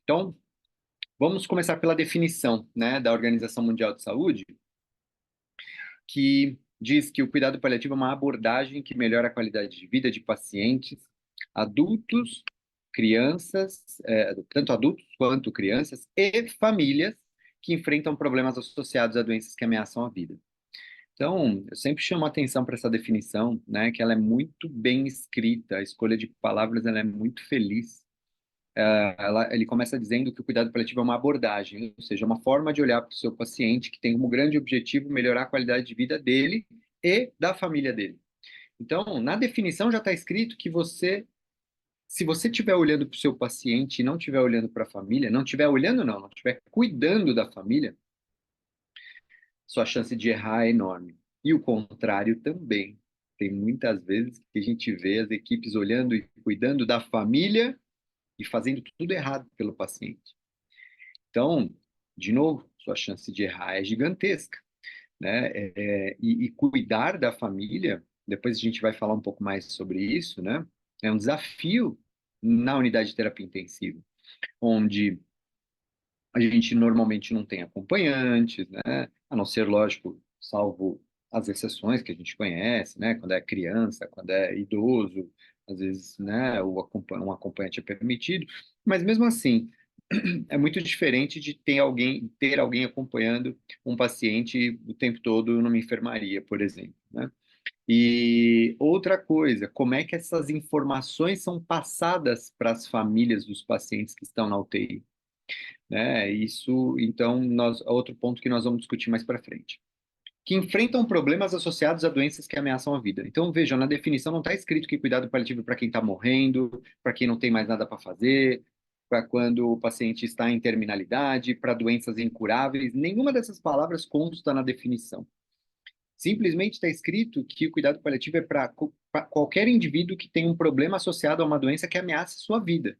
Então, vamos começar pela definição, né, da Organização Mundial de Saúde, que diz que o cuidado paliativo é uma abordagem que melhora a qualidade de vida de pacientes, adultos, crianças, tanto adultos quanto crianças e famílias que enfrentam problemas associados a doenças que ameaçam a vida. Então, eu sempre chamo a atenção para essa definição, né, que ela é muito bem escrita, a escolha de palavras ela é muito feliz. Ele começa dizendo que o cuidado paliativo é uma abordagem, ou seja, uma forma de olhar para o seu paciente que tem como grande objetivo melhorar a qualidade de vida dele e da família dele. Então, na definição já está escrito que se você estiver olhando para o seu paciente e não estiver olhando para a família, não estiver olhando, não estiver cuidando da família, sua chance de errar é enorme. E o contrário também. Tem muitas vezes que a gente vê as equipes olhando e cuidando da família e fazendo tudo errado pelo paciente. Então, de novo, sua chance de errar é gigantesca, né? E cuidar da família, depois a gente vai falar um pouco mais sobre isso, né? É um desafio na unidade de terapia intensiva, onde a gente normalmente não tem acompanhantes, né? A não ser, lógico, salvo as exceções que a gente conhece, né? Quando é criança, quando é idoso, às vezes, né? Um acompanhante é permitido, mas mesmo assim, é muito diferente de ter alguém acompanhando um paciente o tempo todo numa enfermaria, por exemplo, né? E outra coisa, como é que essas informações são passadas para as famílias dos pacientes que estão na UTI, né? Isso, então, outro ponto que nós vamos discutir mais para frente. Que enfrentam problemas associados a doenças que ameaçam a vida. Então, vejam, na definição não está escrito que cuidado paliativo é para quem está morrendo, para quem não tem mais nada para fazer, para quando o paciente está em terminalidade, para doenças incuráveis. Nenhuma dessas palavras consta na definição. Simplesmente está escrito que o cuidado paliativo é para qualquer indivíduo que tem um problema associado a uma doença que ameaça a sua vida.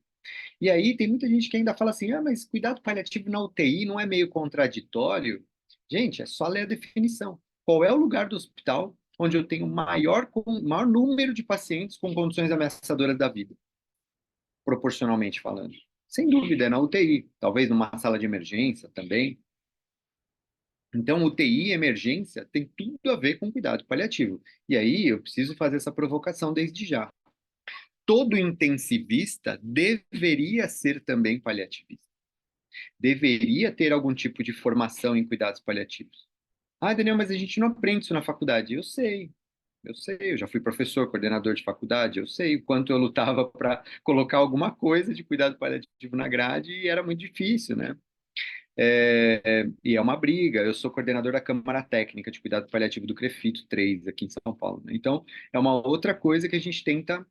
E aí tem muita gente que ainda fala assim, ah, mas cuidado paliativo na UTI não é meio contraditório? Gente, é só ler a definição. Qual é o lugar do hospital onde eu tenho maior número de pacientes com condições ameaçadoras da vida, proporcionalmente falando? Sem dúvida, é na UTI, talvez numa sala de emergência também. Então, UTI e emergência tem tudo a ver com cuidado paliativo. E aí eu preciso fazer essa provocação desde já. Todo intensivista deveria ser também paliativista, deveria ter algum tipo de formação em cuidados paliativos. Ah, Daniel, mas a gente não aprende isso na faculdade. Eu sei, eu já fui professor, coordenador de faculdade, eu sei o quanto eu lutava para colocar alguma coisa de cuidado paliativo na grade e era muito difícil, né? E é uma briga. Eu sou coordenador da Câmara Técnica de Cuidado Paliativo do CREFITO 3, aqui em São Paulo, né? Então, é uma outra coisa que a gente tenta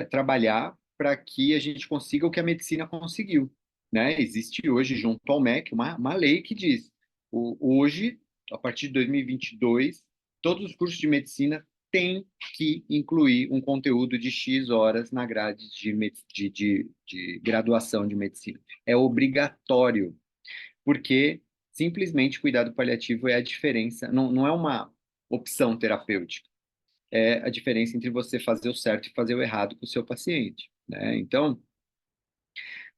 trabalhar para que a gente consiga o que a medicina conseguiu, né? Existe hoje, junto ao MEC, uma lei que diz, hoje, a partir de 2022, todos os cursos de medicina têm que incluir um conteúdo de X horas na grade de graduação de medicina. É obrigatório, porque simplesmente cuidado paliativo é a diferença, não é uma opção terapêutica, é a diferença entre você fazer o certo e fazer o errado com o seu paciente, né? Então,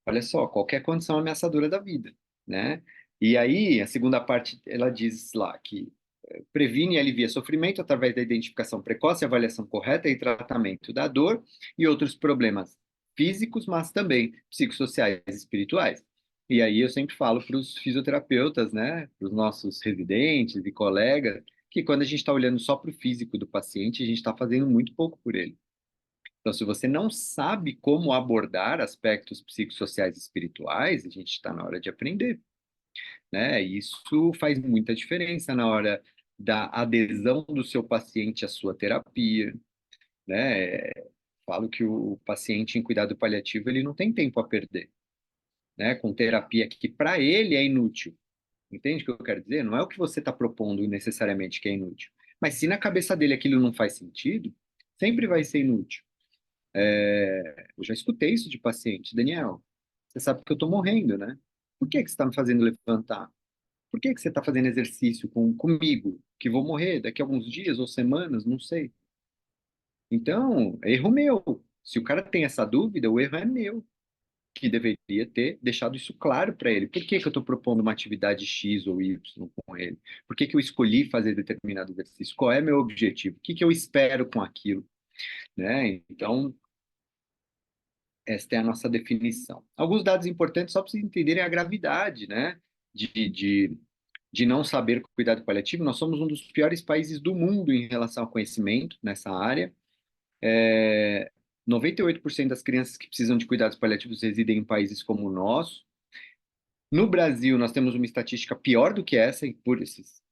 olha só, qualquer condição ameaçadora da vida, né? E aí, a segunda parte, ela diz lá que previne e alivia sofrimento através da identificação precoce, avaliação correta e tratamento da dor e outros problemas físicos, mas também psicossociais e espirituais. E aí eu sempre falo para os fisioterapeutas, né, para os nossos residentes e colegas, que quando a gente está olhando só para o físico do paciente, a gente está fazendo muito pouco por ele. Então, se você não sabe como abordar aspectos psicossociais e espirituais, a gente está na hora de aprender, né? Isso faz muita diferença na hora da adesão do seu paciente à sua terapia, né? Falo que o paciente em cuidado paliativo ele não tem tempo a perder, né? Com terapia que para ele é inútil. Entende o que eu quero dizer? Não é o que você está propondo necessariamente que é inútil. Mas se na cabeça dele aquilo não faz sentido, sempre vai ser inútil. Eu já escutei isso de paciente. Daniel, você sabe que eu estou morrendo, né? Por que que você está me fazendo levantar? Por que que você está fazendo exercício comigo? Que vou morrer daqui a alguns dias ou semanas, não sei. Então, é erro meu. Se o cara tem essa dúvida, o erro é meu. que deveria ter deixado isso claro para ele. Por que que eu estou propondo uma atividade X ou Y com ele? Por que que eu escolhi fazer determinado exercício? Qual é meu objetivo? O que que eu espero com aquilo? Né? Então, esta é a nossa definição. Alguns dados importantes só para vocês entenderem a gravidade, né? De, de, de não saber cuidado paliativo. Nós somos um dos piores países do mundo em relação ao conhecimento nessa área. 98% das crianças que precisam de cuidados paliativos residem em países como o nosso. No Brasil, nós temos uma estatística pior do que essa, e por esses,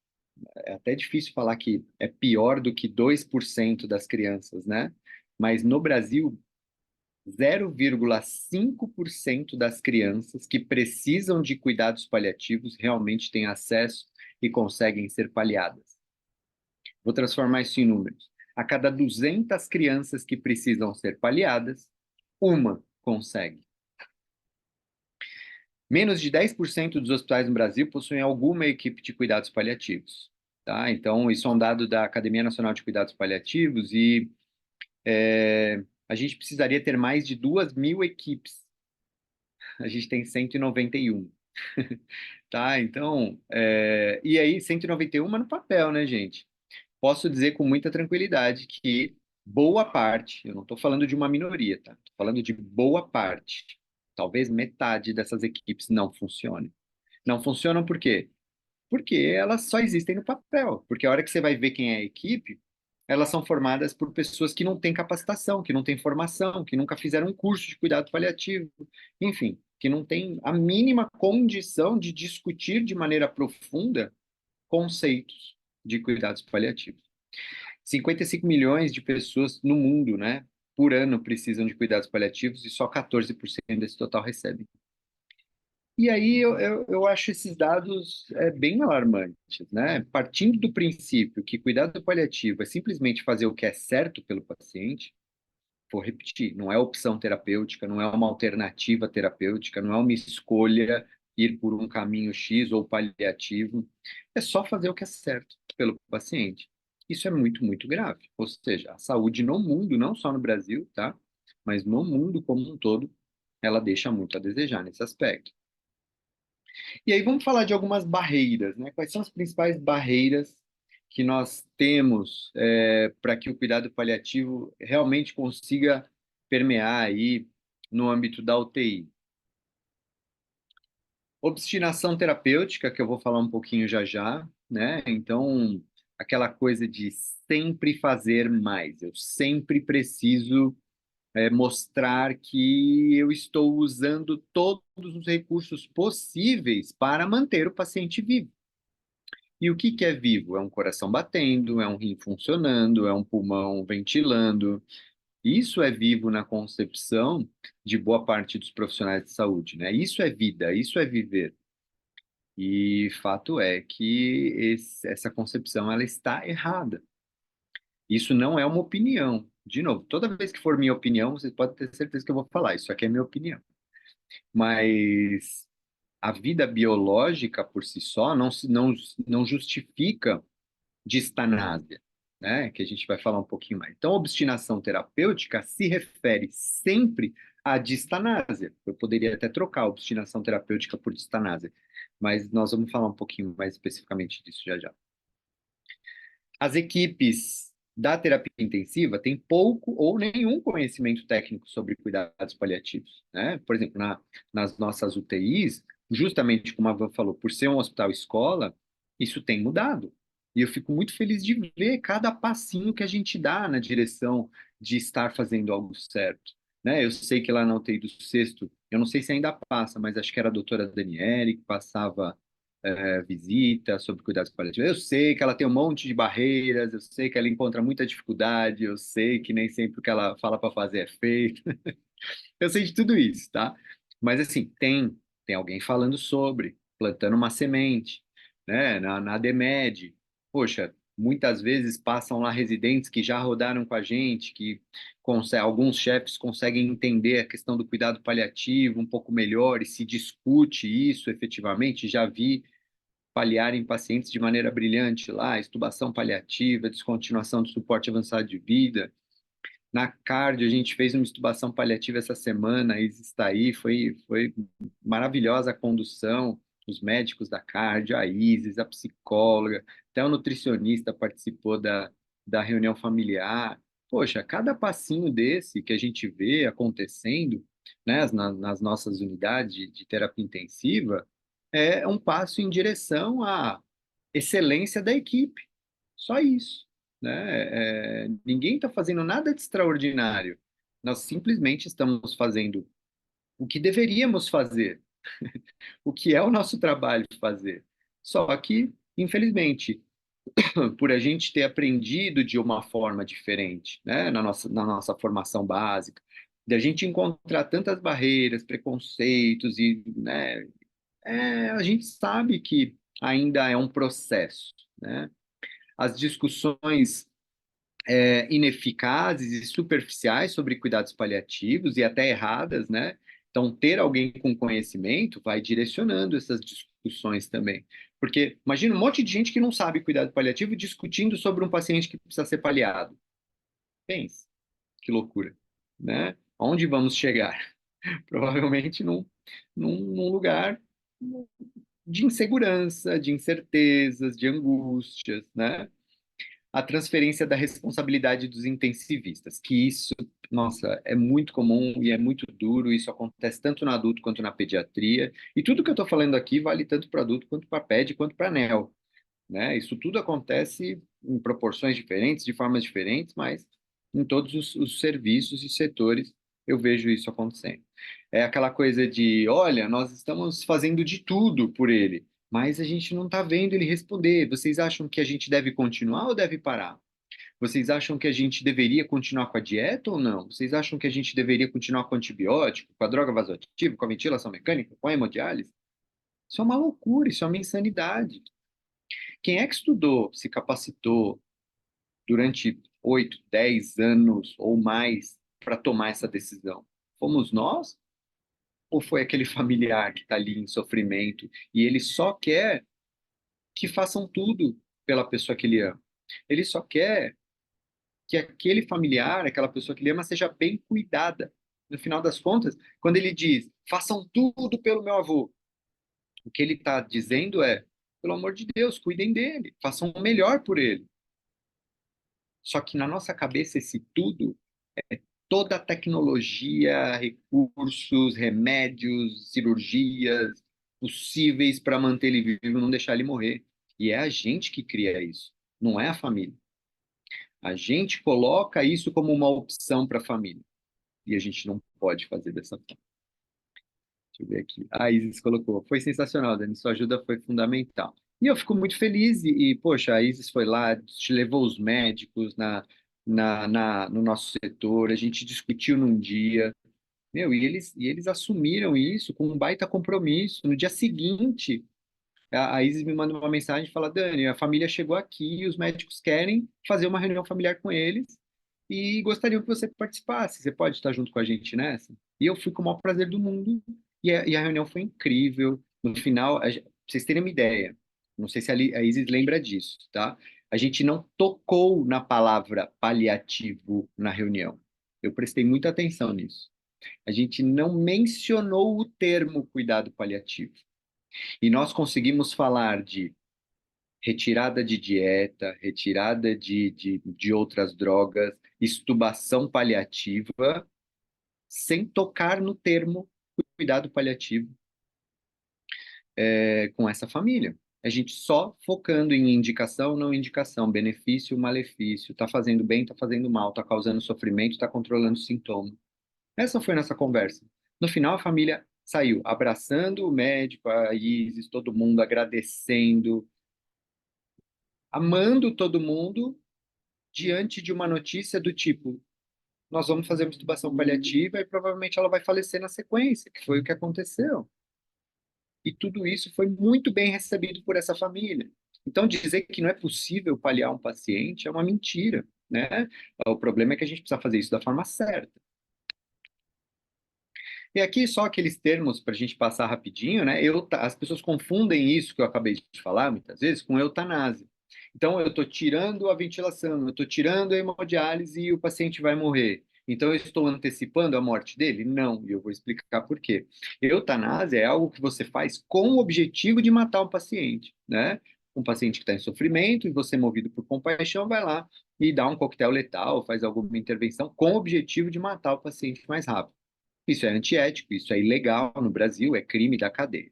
é até difícil falar que é pior do que 2% das crianças, né? Mas no Brasil, 0,5% das crianças que precisam de cuidados paliativos realmente têm acesso e conseguem ser paliadas. Vou transformar isso em números. A cada 200 crianças que precisam ser paliadas, uma consegue. Menos de 10% dos hospitais no Brasil possuem alguma equipe de cuidados paliativos. Tá? Então, isso é um dado da Academia Nacional de Cuidados Paliativos e a gente precisaria ter mais de 2.000 equipes. A gente tem 191. Tá? Então, e aí 191 no papel, né, gente? Posso dizer com muita tranquilidade que boa parte, eu não estou falando de uma minoria, tá? Estou falando de boa parte, talvez metade dessas equipes não funcionem. Não funcionam por quê? Porque elas só existem no papel. Porque a hora que você vai ver quem é a equipe, elas são formadas por pessoas que não têm capacitação, que não têm formação, que nunca fizeram um curso de cuidado paliativo, enfim, que não têm a mínima condição de discutir de maneira profunda conceitos de cuidados paliativos. 55 milhões de pessoas no mundo, né, por ano precisam de cuidados paliativos e só 14% desse total recebem. E aí eu acho esses dados bem alarmantes, né? Partindo do princípio que cuidado paliativo é simplesmente fazer o que é certo pelo paciente, vou repetir, não é opção terapêutica, não é uma alternativa terapêutica, não é uma escolha ir por um caminho X ou paliativo, é só fazer o que é certo pelo paciente. Isso é muito, muito grave. Ou seja, a saúde no mundo, não só no Brasil, tá? Mas no mundo como um todo, ela deixa muito a desejar nesse aspecto. E aí vamos falar de algumas barreiras, né? Quais são as principais barreiras que nós temos para que o cuidado paliativo realmente consiga permear aí no âmbito da UTI? Obstinação terapêutica, que eu vou falar um pouquinho já já, né? Então, aquela coisa de sempre fazer mais, eu sempre preciso mostrar que eu estou usando todos os recursos possíveis para manter o paciente vivo. E o que que é vivo? É um coração batendo, é um rim funcionando, é um pulmão ventilando. Isso é vivo na concepção de boa parte dos profissionais de saúde, né? Isso é vida, isso é viver. E fato é que essa concepção ela está errada. Isso não é uma opinião. De novo, toda vez que for minha opinião, vocês podem ter certeza que eu vou falar. Isso aqui é minha opinião. Mas a vida biológica por si só não justifica distanásia, né? Que a gente vai falar um pouquinho mais. Então, obstinação terapêutica se refere sempre à distanásia. Eu poderia até trocar a obstinação terapêutica por distanásia, mas nós vamos falar um pouquinho mais especificamente disso já já. As equipes da terapia intensiva têm pouco ou nenhum conhecimento técnico sobre cuidados paliativos, né? Por exemplo, nas nossas UTIs, justamente como a Van falou, por ser um hospital-escola, isso tem mudado. E eu fico muito feliz de ver cada passinho que a gente dá na direção de estar fazendo algo certo, né? Eu sei que lá na UTI do Sexto, eu não sei se ainda passa, mas acho que era a doutora Daniele que passava visita, sobre cuidados paliativos. Eu sei que ela tem um monte de barreiras, eu sei que ela encontra muita dificuldade, eu sei que nem sempre o que ela fala para fazer é feito. Eu sei de tudo isso, tá? Mas assim, tem alguém falando sobre, plantando uma semente, né? Na DEMED. Poxa, muitas vezes passam lá residentes que já rodaram com a gente, que alguns chefes conseguem entender a questão do cuidado paliativo um pouco melhor e se discute isso efetivamente. Já vi paliar em pacientes de maneira brilhante lá, extubação paliativa, descontinuação de suporte avançado de vida. Na cardio, a gente fez uma intubação paliativa essa semana, a Isis está aí, foi maravilhosa a condução, os médicos da cardio, a Isis, a psicóloga, até o nutricionista participou da reunião familiar. Poxa, cada passinho desse que a gente vê acontecendo, né, nas nossas unidades de terapia intensiva, é um passo em direção à excelência da equipe. Só isso, né? Ninguém está fazendo nada de extraordinário. Nós simplesmente estamos fazendo o que deveríamos fazer, o que é o nosso trabalho fazer. Só que, infelizmente, por a gente ter aprendido de uma forma diferente, né, na nossa formação básica, da gente encontrar tantas barreiras, preconceitos e, né, a gente sabe que ainda é um processo, né? As discussões ineficazes e superficiais sobre cuidados paliativos e até erradas, né? Então, ter alguém com conhecimento vai direcionando essas discussões também. Porque imagina um monte de gente que não sabe cuidado paliativo discutindo sobre um paciente que precisa ser paliado. Pense, que loucura, né? Onde vamos chegar? Provavelmente num lugar de insegurança, de incertezas, de angústias, né? A transferência da responsabilidade dos intensivistas, que isso, nossa, é muito comum e é muito duro, isso acontece tanto no adulto quanto na pediatria, e tudo que eu estou falando aqui vale tanto para adulto quanto para ped, quanto para neo, né? Isso tudo acontece em proporções diferentes, de formas diferentes, mas em todos os serviços e setores eu vejo isso acontecendo. É aquela coisa de, olha, nós estamos fazendo de tudo por ele, mas a gente não está vendo ele responder. Vocês acham que a gente deve continuar ou deve parar? Vocês acham que a gente deveria continuar com a dieta ou não? Vocês acham que a gente deveria continuar com o antibiótico, com a droga vasoativa, com a ventilação mecânica, com a hemodiálise? Isso é uma loucura, isso é uma insanidade. Quem é que estudou, se capacitou durante 8, 10 anos ou mais para tomar essa decisão? Fomos nós? Ou foi aquele familiar que está ali em sofrimento e ele só quer que façam tudo pela pessoa que ele ama? Ele só quer que aquele familiar, aquela pessoa que ele ama, seja bem cuidada. No final das contas, quando ele diz, façam tudo pelo meu avô, o que ele está dizendo é, pelo amor de Deus, cuidem dele, façam o melhor por ele. Só que na nossa cabeça, esse tudo é toda a tecnologia, recursos, remédios, cirurgias possíveis para manter ele vivo, não deixar ele morrer. E é a gente que cria isso, não é a família. A gente coloca isso como uma opção para a família. E a gente não pode fazer dessa forma. Deixa eu ver aqui. A Isis colocou. Foi sensacional, Dani. Sua ajuda foi fundamental. E eu fico muito feliz. Poxa, a Isis foi lá, te levou os médicos no nosso setor, a gente discutiu num dia. Meu, e eles assumiram isso com um baita compromisso. No dia seguinte, a Isis me manda uma mensagem e fala: Dani, a família chegou aqui e os médicos querem fazer uma reunião familiar com eles e gostariam que você participasse. Você pode estar junto com a gente nessa? E eu fui com o maior prazer do mundo e a reunião foi incrível. No final, pra vocês terem uma ideia, não sei se a Isis lembra disso, tá? A gente não tocou na palavra paliativo na reunião. Eu prestei muita atenção nisso. A gente não mencionou o termo cuidado paliativo. E nós conseguimos falar de retirada de dieta, retirada de outras drogas, extubação paliativa, sem tocar no termo cuidado paliativo com essa família. A gente só focando em indicação, não indicação, benefício, malefício, está fazendo bem, está fazendo mal, está causando sofrimento, está controlando sintoma. Essa foi a nossa conversa. No final, a família saiu abraçando o médico, a Isis, todo mundo agradecendo, amando todo mundo diante de uma notícia do tipo: nós vamos fazer uma intubação paliativa e provavelmente ela vai falecer na sequência, que foi o que aconteceu. E tudo isso foi muito bem recebido por essa família. Então, dizer que não é possível paliar um paciente é uma mentira, né? O problema é que a gente precisa fazer isso da forma certa. E aqui só aqueles termos para a gente passar rapidinho, né? As pessoas confundem isso que eu acabei de falar muitas vezes com eutanásia. Então, eu estou tirando a ventilação, eu estou tirando a hemodiálise e o paciente vai morrer. Então, eu estou antecipando a morte dele? Não, e eu vou explicar por quê. Eutanásia é algo que você faz com o objetivo de matar o paciente, né? Um paciente que está em sofrimento e você, movido por compaixão, vai lá e dá um coquetel letal, faz alguma intervenção com o objetivo de matar o paciente mais rápido. Isso é antiético, isso é ilegal no Brasil, é crime da cadeia.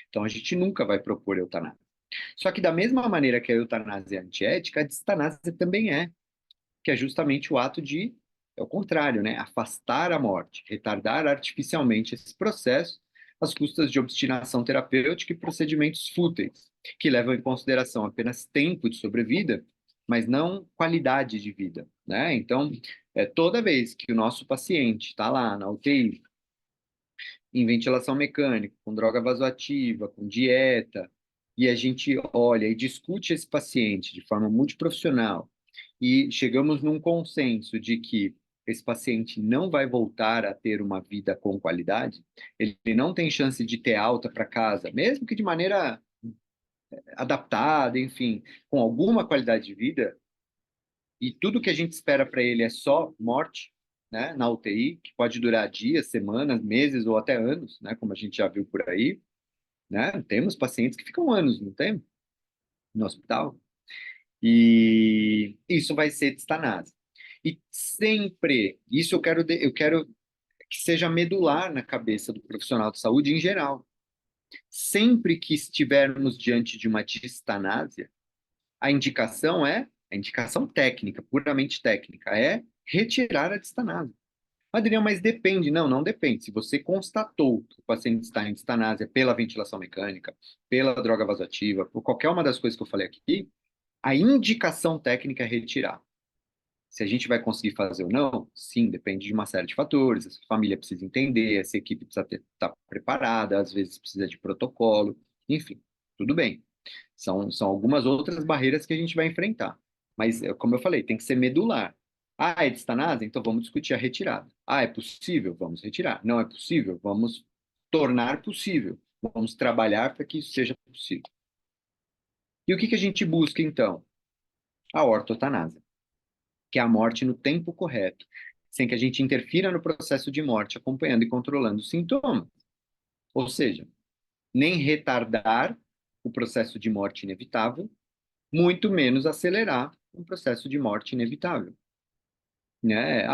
Então, a gente nunca vai propor eutanásia. Só que da mesma maneira que a eutanásia é antiética, a distanásia também é, que é justamente o ato de, é o contrário, né? Afastar a morte, retardar artificialmente esse processo às custas de obstinação terapêutica e procedimentos fúteis, que levam em consideração apenas tempo de sobrevida, mas não qualidade de vida, né? Então, toda vez que o nosso paciente está lá na UTI, em ventilação mecânica, com droga vasoativa, com dieta, e a gente olha e discute esse paciente de forma multiprofissional e chegamos num consenso de que esse paciente não vai voltar a ter uma vida com qualidade, ele não tem chance de ter alta para casa, mesmo que de maneira adaptada, enfim, com alguma qualidade de vida, e tudo que a gente espera para ele é só morte, né, na UTI, que pode durar dias, semanas, meses ou até anos, né, como a gente já viu por aí, né? Temos pacientes que ficam anos, não tem? No hospital. E isso vai ser distanase. E sempre, isso eu quero que seja medular na cabeça do profissional de saúde em geral. Sempre que estivermos diante de uma distanásia, a indicação técnica, puramente técnica, é retirar a distanase. Adriano, mas depende. Não, não depende. Se você constatou que o paciente está em distanásia pela ventilação mecânica, pela droga vasoativa, por qualquer uma das coisas que eu falei aqui, a indicação técnica é retirar. Se a gente vai conseguir fazer ou não, sim, depende de uma série de fatores. Essa família precisa entender, essa equipe precisa estar preparada, às vezes precisa de protocolo, enfim, tudo bem. São algumas outras barreiras que a gente vai enfrentar. Mas, como eu falei, tem que ser medular. Ah, é distanase? Então vamos discutir a retirada. Ah, é possível? Vamos retirar. Não é possível? Vamos tornar possível. Vamos trabalhar para que isso seja possível. E o que que a gente busca, então? A ortotanásia, que é a morte no tempo correto, sem que a gente interfira no processo de morte, acompanhando e controlando os sintomas. Ou seja, nem retardar o processo de morte inevitável, muito menos acelerar um processo de morte inevitável. Né?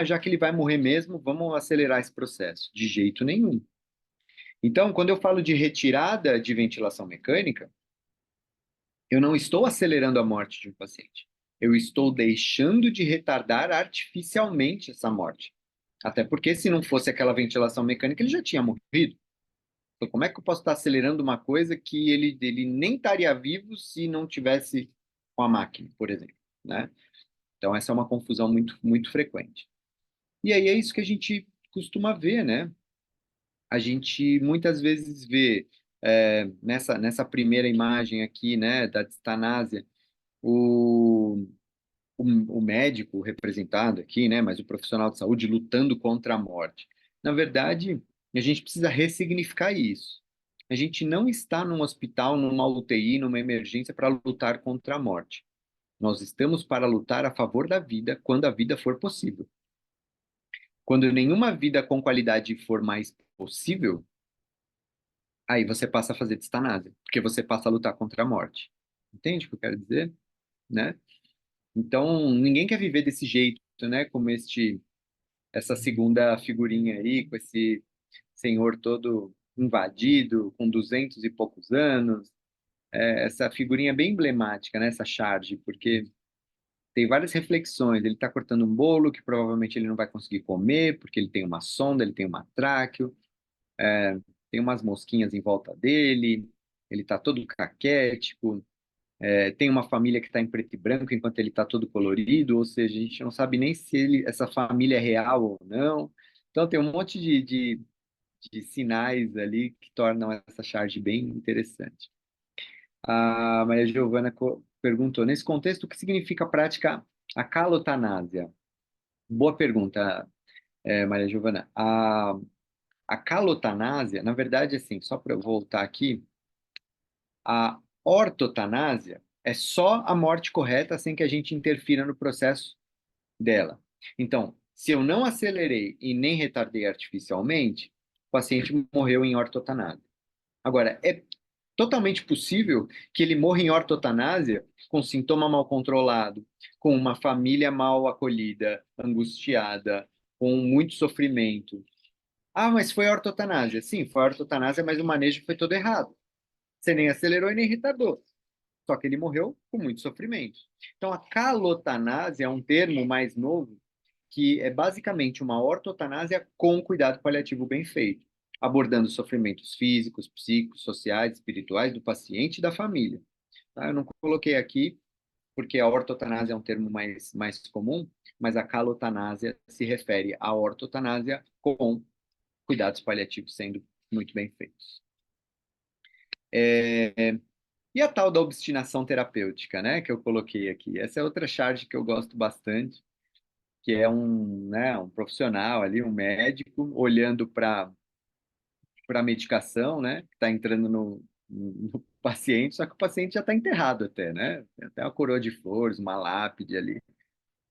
Já que ele vai morrer mesmo, vamos acelerar esse processo. De jeito nenhum. Então, quando eu falo de retirada de ventilação mecânica, eu não estou acelerando a morte de um paciente. Eu estou deixando de retardar artificialmente essa morte. Até porque, se não fosse aquela ventilação mecânica, ele já tinha morrido. Então, como é que eu posso estar acelerando uma coisa que ele nem estaria vivo se não tivesse com a máquina, por exemplo, né? Então, essa é uma confusão muito, muito frequente. E aí é isso que a gente costuma ver, né? A gente muitas vezes vê nessa primeira imagem aqui, né, da distanásia, o, o médico representado aqui, né, mas o profissional de saúde lutando contra a morte. Na verdade, a gente precisa ressignificar isso. A gente não está num hospital, numa UTI, numa emergência para lutar contra a morte. Nós estamos para lutar a favor da vida quando a vida for possível. Quando nenhuma vida com qualidade for mais possível, aí você passa a fazer distanásia, porque você passa a lutar contra a morte. Entende o que eu quero dizer? Né? Então, ninguém quer viver desse jeito, né? Como essa segunda figurinha aí, com esse senhor todo invadido, com 200 e poucos anos. Essa figurinha é bem emblemática, né? Essa charge, porque tem várias reflexões. Ele está cortando um bolo que provavelmente ele não vai conseguir comer, porque ele tem uma sonda, ele tem uma tráqueo, tem umas mosquinhas em volta dele, ele está todo caquético, tem uma família que está em preto e branco enquanto ele está todo colorido, ou seja, a gente não sabe nem se essa família é real ou não. Então tem um monte de sinais ali que tornam essa charge bem interessante. A Maria Giovana perguntou, nesse contexto, o que significa a prática acalotanásia? Boa pergunta, Maria Giovana. A calotanásia, na verdade, assim, só para eu voltar aqui, a ortotanásia É só a morte correta sem que a gente interfira no processo dela. Então, se eu não acelerei e nem retardei artificialmente, o paciente morreu em ortotanásia. Agora, é totalmente possível que ele morra em ortotanásia com sintoma mal controlado, com uma família mal acolhida, angustiada, com muito sofrimento. Ah, mas foi ortotanásia. Sim, foi ortotanásia, mas o manejo foi todo errado. Você nem acelerou e nem retardou. Só que ele morreu com muito sofrimento. Então, a calotanásia é um termo mais novo que é basicamente uma ortotanásia com cuidado paliativo bem feito, abordando sofrimentos físicos, psíquicos, sociais, espirituais do paciente e da família. Tá? Eu não coloquei aqui porque a ortotanásia é um termo mais comum, mas a calotanásia se refere à ortotanásia com cuidados paliativos sendo muito bem feitos. E a tal da obstinação terapêutica, né, que eu coloquei aqui? Essa é outra charge que eu gosto bastante, que é um profissional ali, um médico, olhando para a medicação, né, que está entrando no paciente, só que o paciente já está enterrado até, né? Tem até uma coroa de flores, uma lápide ali.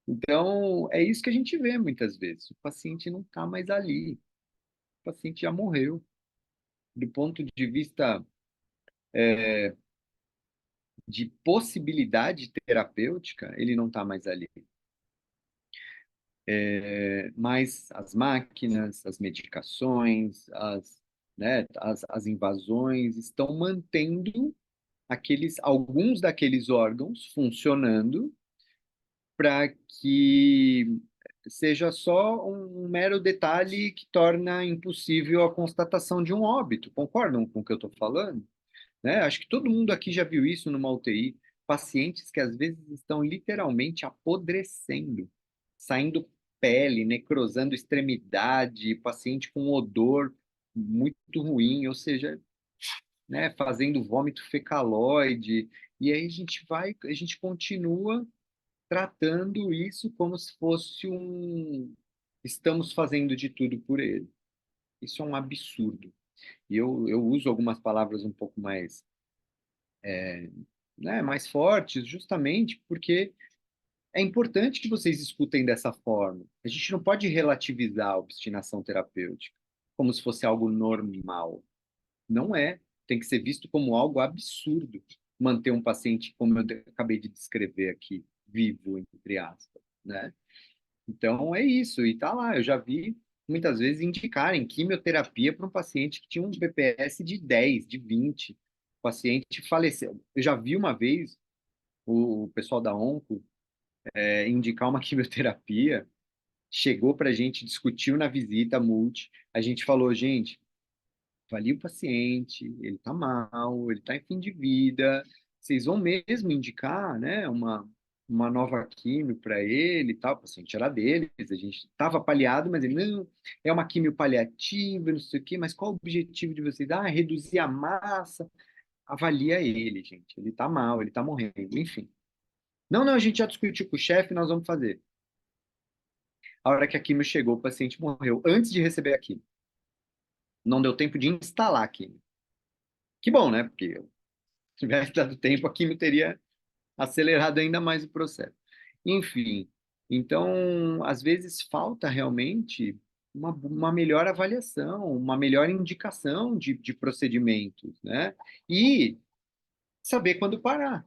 Então, é isso que a gente vê muitas vezes. O paciente não está mais ali, o paciente já morreu. Do ponto de vista de possibilidade terapêutica, ele não está mais ali. Mas as máquinas, as medicações, as invasões estão mantendo alguns daqueles órgãos funcionando para que seja só um mero detalhe que torna impossível a constatação de um óbito. Concordam com o que eu estou falando? Né? Acho que todo mundo aqui já viu isso numa UTI. Pacientes que às vezes estão literalmente apodrecendo, saindo pele, necrosando extremidade, paciente com odor muito ruim, ou seja, né, fazendo vômito fecaloide. E aí a gente continua tratando isso como se fosse estamos fazendo de tudo por ele. Isso é um absurdo. E eu uso algumas palavras um pouco mais fortes, justamente porque é importante que vocês escutem dessa forma. A gente não pode relativizar a obstinação terapêutica como se fosse algo normal. Não é. Tem que ser visto como algo absurdo manter um paciente, como eu acabei de descrever aqui, vivo, entre aspas, né? Então é isso, e tá lá. Eu já vi muitas vezes indicarem quimioterapia para um paciente que tinha um BPS de 10, de 20. O paciente faleceu. Eu já vi uma vez o pessoal da Onco indicar uma quimioterapia, chegou para a gente, discutiu na visita multi, a gente falou, gente, avalie o paciente, ele está mal, ele está em fim de vida, vocês vão mesmo indicar, né, uma nova quimio para ele e tal, o paciente era deles, a gente estava paliado, mas ele, não, é uma quimio paliativa, não sei o quê, mas qual o objetivo de vocês? Ah, reduzir a massa, avalia ele, gente, ele está mal, ele está morrendo, enfim. Não, não, a gente já discutiu com o chefe, nós vamos fazer. A hora que a quimio chegou, o paciente morreu antes de receber a quimio. Não deu tempo de instalar a quimio. Que bom, né? Porque se tivesse dado tempo, a quimio teria acelerado ainda mais o processo. Enfim, então, às vezes falta realmente uma melhor avaliação, uma melhor indicação de procedimentos, né? E saber quando parar.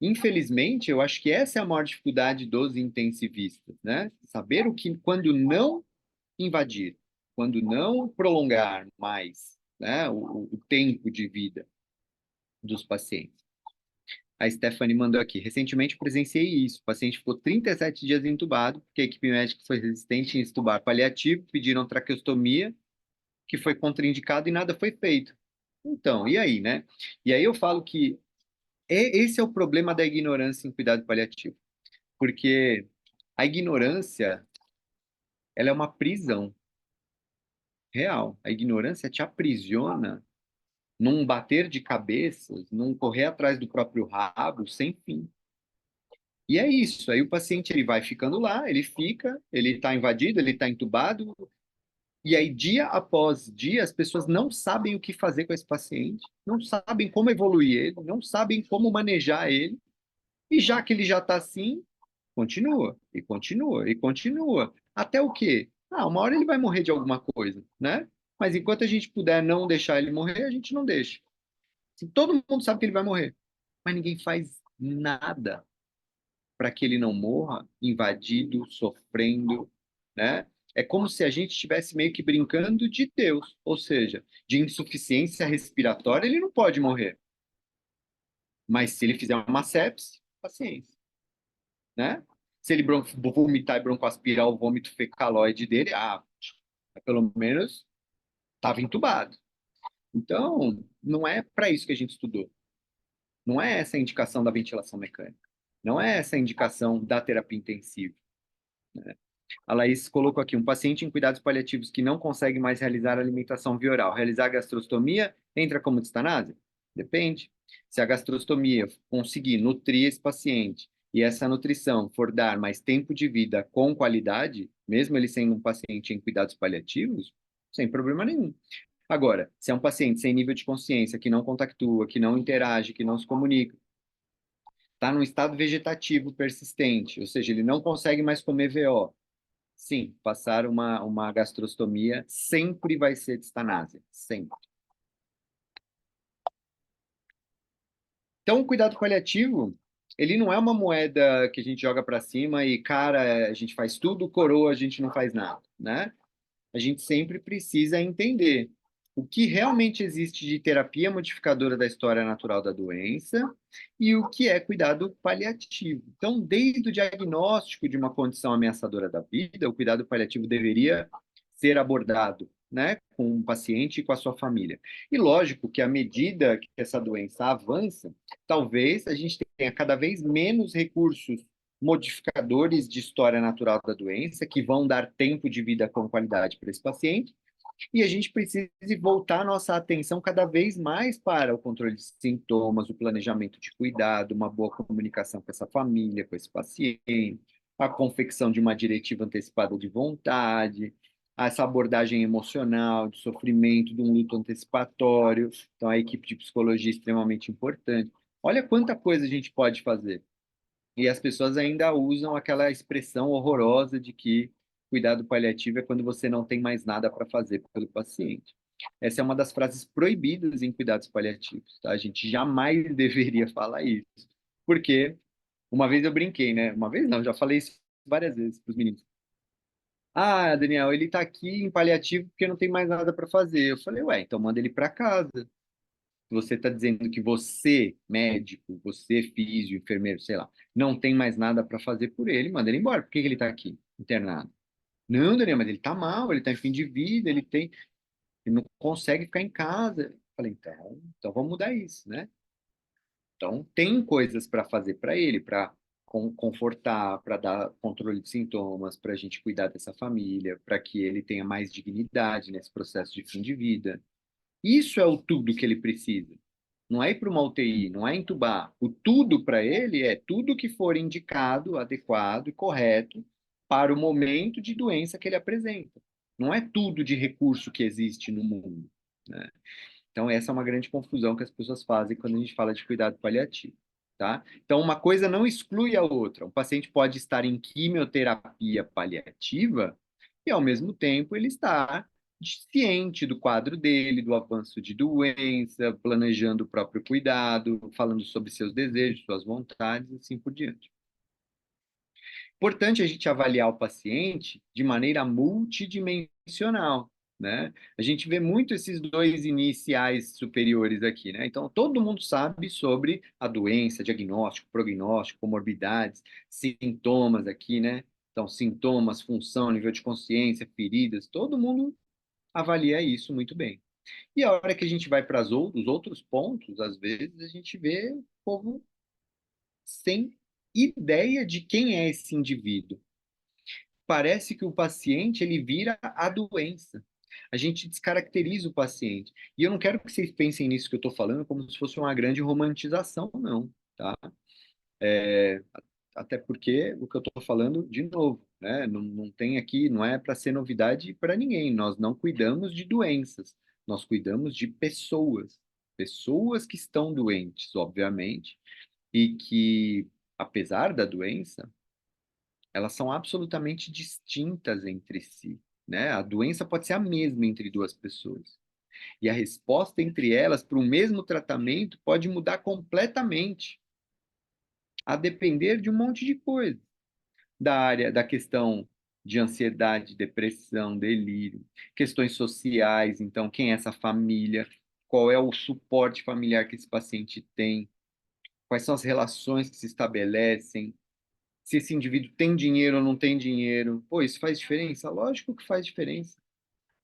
Infelizmente, eu acho que essa é a maior dificuldade dos intensivistas, né? Saber quando não invadir, quando não prolongar mais, né, o tempo de vida dos pacientes. A Stephanie mandou aqui. Recentemente presenciei isso. O paciente ficou 37 dias entubado, porque a equipe médica foi resistente em estubar paliativo, pediram traqueostomia, que foi contraindicado e nada foi feito. Então, e aí, né? E aí eu falo que esse é o problema da ignorância em cuidado paliativo, porque a ignorância, ela é uma prisão real. A ignorância te aprisiona num bater de cabeças, num correr atrás do próprio rabo sem fim. E é isso. Aí o paciente ele vai ficando lá, ele fica, ele está invadido, ele está entubado, E aí, dia após dia, as pessoas não sabem o que fazer com esse paciente, não sabem como evoluir ele, não sabem como manejar ele, e já que ele já está assim, continua, e continua, e continua. Até o quê? Ah, uma hora ele vai morrer de alguma coisa, né? Mas enquanto a gente puder não deixar ele morrer, a gente não deixa. Se todo mundo sabe que ele vai morrer, mas ninguém faz nada para que ele não morra invadido, sofrendo, né? É como se a gente estivesse meio que brincando de Deus, ou seja, de insuficiência respiratória, ele não pode morrer. Mas se ele fizer uma sepse, paciência, né? Se ele vomitar e broncoaspirar o vômito fecaloide dele, pelo menos estava entubado. Então, não é para isso que a gente estudou. Não é essa a indicação da ventilação mecânica. Não é essa a indicação da terapia intensiva. A Laís colocou aqui, um paciente em cuidados paliativos que não consegue mais realizar a alimentação via oral, realizar a gastrostomia entra como distanásia? Depende. Se a gastrostomia conseguir nutrir esse paciente e essa nutrição for dar mais tempo de vida com qualidade, mesmo ele sendo um paciente em cuidados paliativos, sem problema nenhum. Agora, se é um paciente sem nível de consciência, que não contactua, que não interage, que não se comunica, está num estado vegetativo persistente, ou seja, ele não consegue mais comer VO, sim, passar uma gastrostomia sempre vai ser distanásia, sempre. Então, o cuidado paliativo, ele não é uma moeda que a gente joga para cima e, cara, a gente faz tudo, coroa, a gente não faz nada, né? A gente sempre precisa entender o que realmente existe de terapia modificadora da história natural da doença e o que é cuidado paliativo. Então, desde o diagnóstico de uma condição ameaçadora da vida, o cuidado paliativo deveria ser abordado, né, com o paciente e com a sua família. E lógico que à medida que essa doença avança, talvez a gente tenha cada vez menos recursos modificadores de história natural da doença, que vão dar tempo de vida com qualidade para esse paciente, e a gente precisa voltar nossa atenção cada vez mais para o controle de sintomas, o planejamento de cuidado, uma boa comunicação com essa família, com esse paciente, a confecção de uma diretiva antecipada de vontade, essa abordagem emocional, de sofrimento, de um luto antecipatório. Então, a equipe de psicologia é extremamente importante. Olha quanta coisa a gente pode fazer. E as pessoas ainda usam aquela expressão horrorosa de que cuidado paliativo é quando você não tem mais nada para fazer pelo paciente. Essa é uma das frases proibidas em cuidados paliativos, tá? A gente jamais deveria falar isso. Porque uma vez eu brinquei, né? Uma vez não, já falei isso várias vezes para os meninos. Ah, Daniel, ele está aqui em paliativo porque não tem mais nada para fazer. Eu falei, ué, então manda ele para casa. Você está dizendo que você, médico, você, físio, enfermeiro, sei lá, não tem mais nada para fazer por ele, manda ele embora. Por que que ele está aqui, internado? Não, Daniel, mas ele está mal, ele está em fim de vida, ele não consegue ficar em casa. Eu falei, então vamos mudar isso, né? Então, tem coisas para fazer para ele, para confortar, para dar controle de sintomas, para a gente cuidar dessa família, para que ele tenha mais dignidade nesse processo de fim de vida. Isso é o tudo que ele precisa. Não é ir para uma UTI, não é entubar. O tudo para ele é tudo que for indicado, adequado e correto para o momento de doença que ele apresenta. Não é tudo de recurso que existe no mundo, né? Então, essa é uma grande confusão que as pessoas fazem quando a gente fala de cuidado paliativo, tá? Então, uma coisa não exclui a outra. Um paciente pode estar em quimioterapia paliativa e, ao mesmo tempo, ele está ciente do quadro dele, do avanço de doença, planejando o próprio cuidado, falando sobre seus desejos, suas vontades e assim por diante. Importante a gente avaliar o paciente de maneira multidimensional, né? A gente vê muito esses dois iniciais superiores aqui, né? Então, todo mundo sabe sobre a doença, diagnóstico, prognóstico, comorbidades, sintomas aqui, né? Então, sintomas, função, nível de consciência, feridas, todo mundo avalia isso muito bem. E a hora que a gente vai para os outros pontos, às vezes a gente vê o povo sem ideia de quem é esse indivíduo. Parece que o paciente ele vira a doença. A gente descaracteriza o paciente. E eu não quero que vocês pensem nisso que eu estou falando como se fosse uma grande romantização, não, tá? até porque o que eu estou falando, de novo, né? Não tem aqui, não é para ser novidade para ninguém. Nós não cuidamos de doenças, nós cuidamos de pessoas. Pessoas que estão doentes, obviamente, e que, apesar da doença, elas são absolutamente distintas entre si, né? A doença pode ser a mesma entre duas pessoas. E a resposta entre elas para o mesmo tratamento pode mudar completamente, a depender de um monte de coisa. Da área da questão de ansiedade, depressão, delírio, questões sociais, então, quem é essa família, qual é o suporte familiar que esse paciente tem, quais são as relações que se estabelecem, se esse indivíduo tem dinheiro ou não tem dinheiro. Pô, isso faz diferença? Lógico que faz diferença.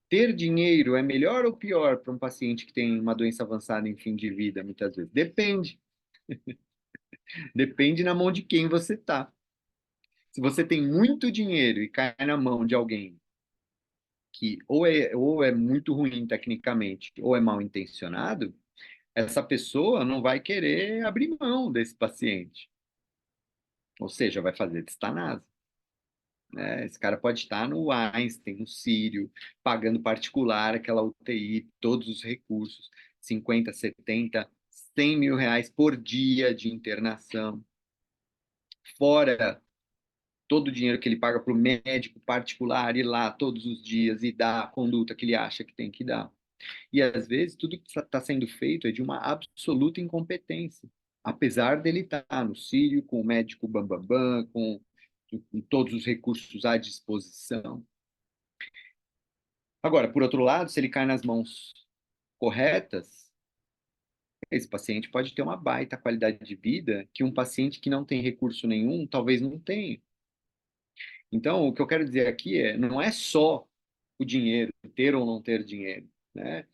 Ter dinheiro é melhor ou pior para um paciente que tem uma doença avançada em fim de vida, muitas vezes? Depende. Depende na mão de quem você está. Se você tem muito dinheiro e cai na mão de alguém que ou é muito ruim tecnicamente ou é mal intencionado, essa pessoa não vai querer abrir mão desse paciente. Ou seja, vai fazer estanase, né? Esse cara pode estar no Einstein, no Sírio, pagando particular aquela UTI, todos os recursos, 50, 70, 100 mil reais por dia de internação, fora todo o dinheiro que ele paga para o médico particular ir lá todos os dias e dar a conduta que ele acha que tem que dar. E às vezes tudo que está sendo feito é de uma absoluta incompetência, apesar dele estar no Sírio, com o médico bambambam, com todos os recursos à disposição. Agora, por outro lado, se ele cai nas mãos corretas, esse paciente pode ter uma baita qualidade de vida que um paciente que não tem recurso nenhum talvez não tenha. Então, o que eu quero dizer aqui é, não é só o dinheiro, ter ou não ter dinheiro, né?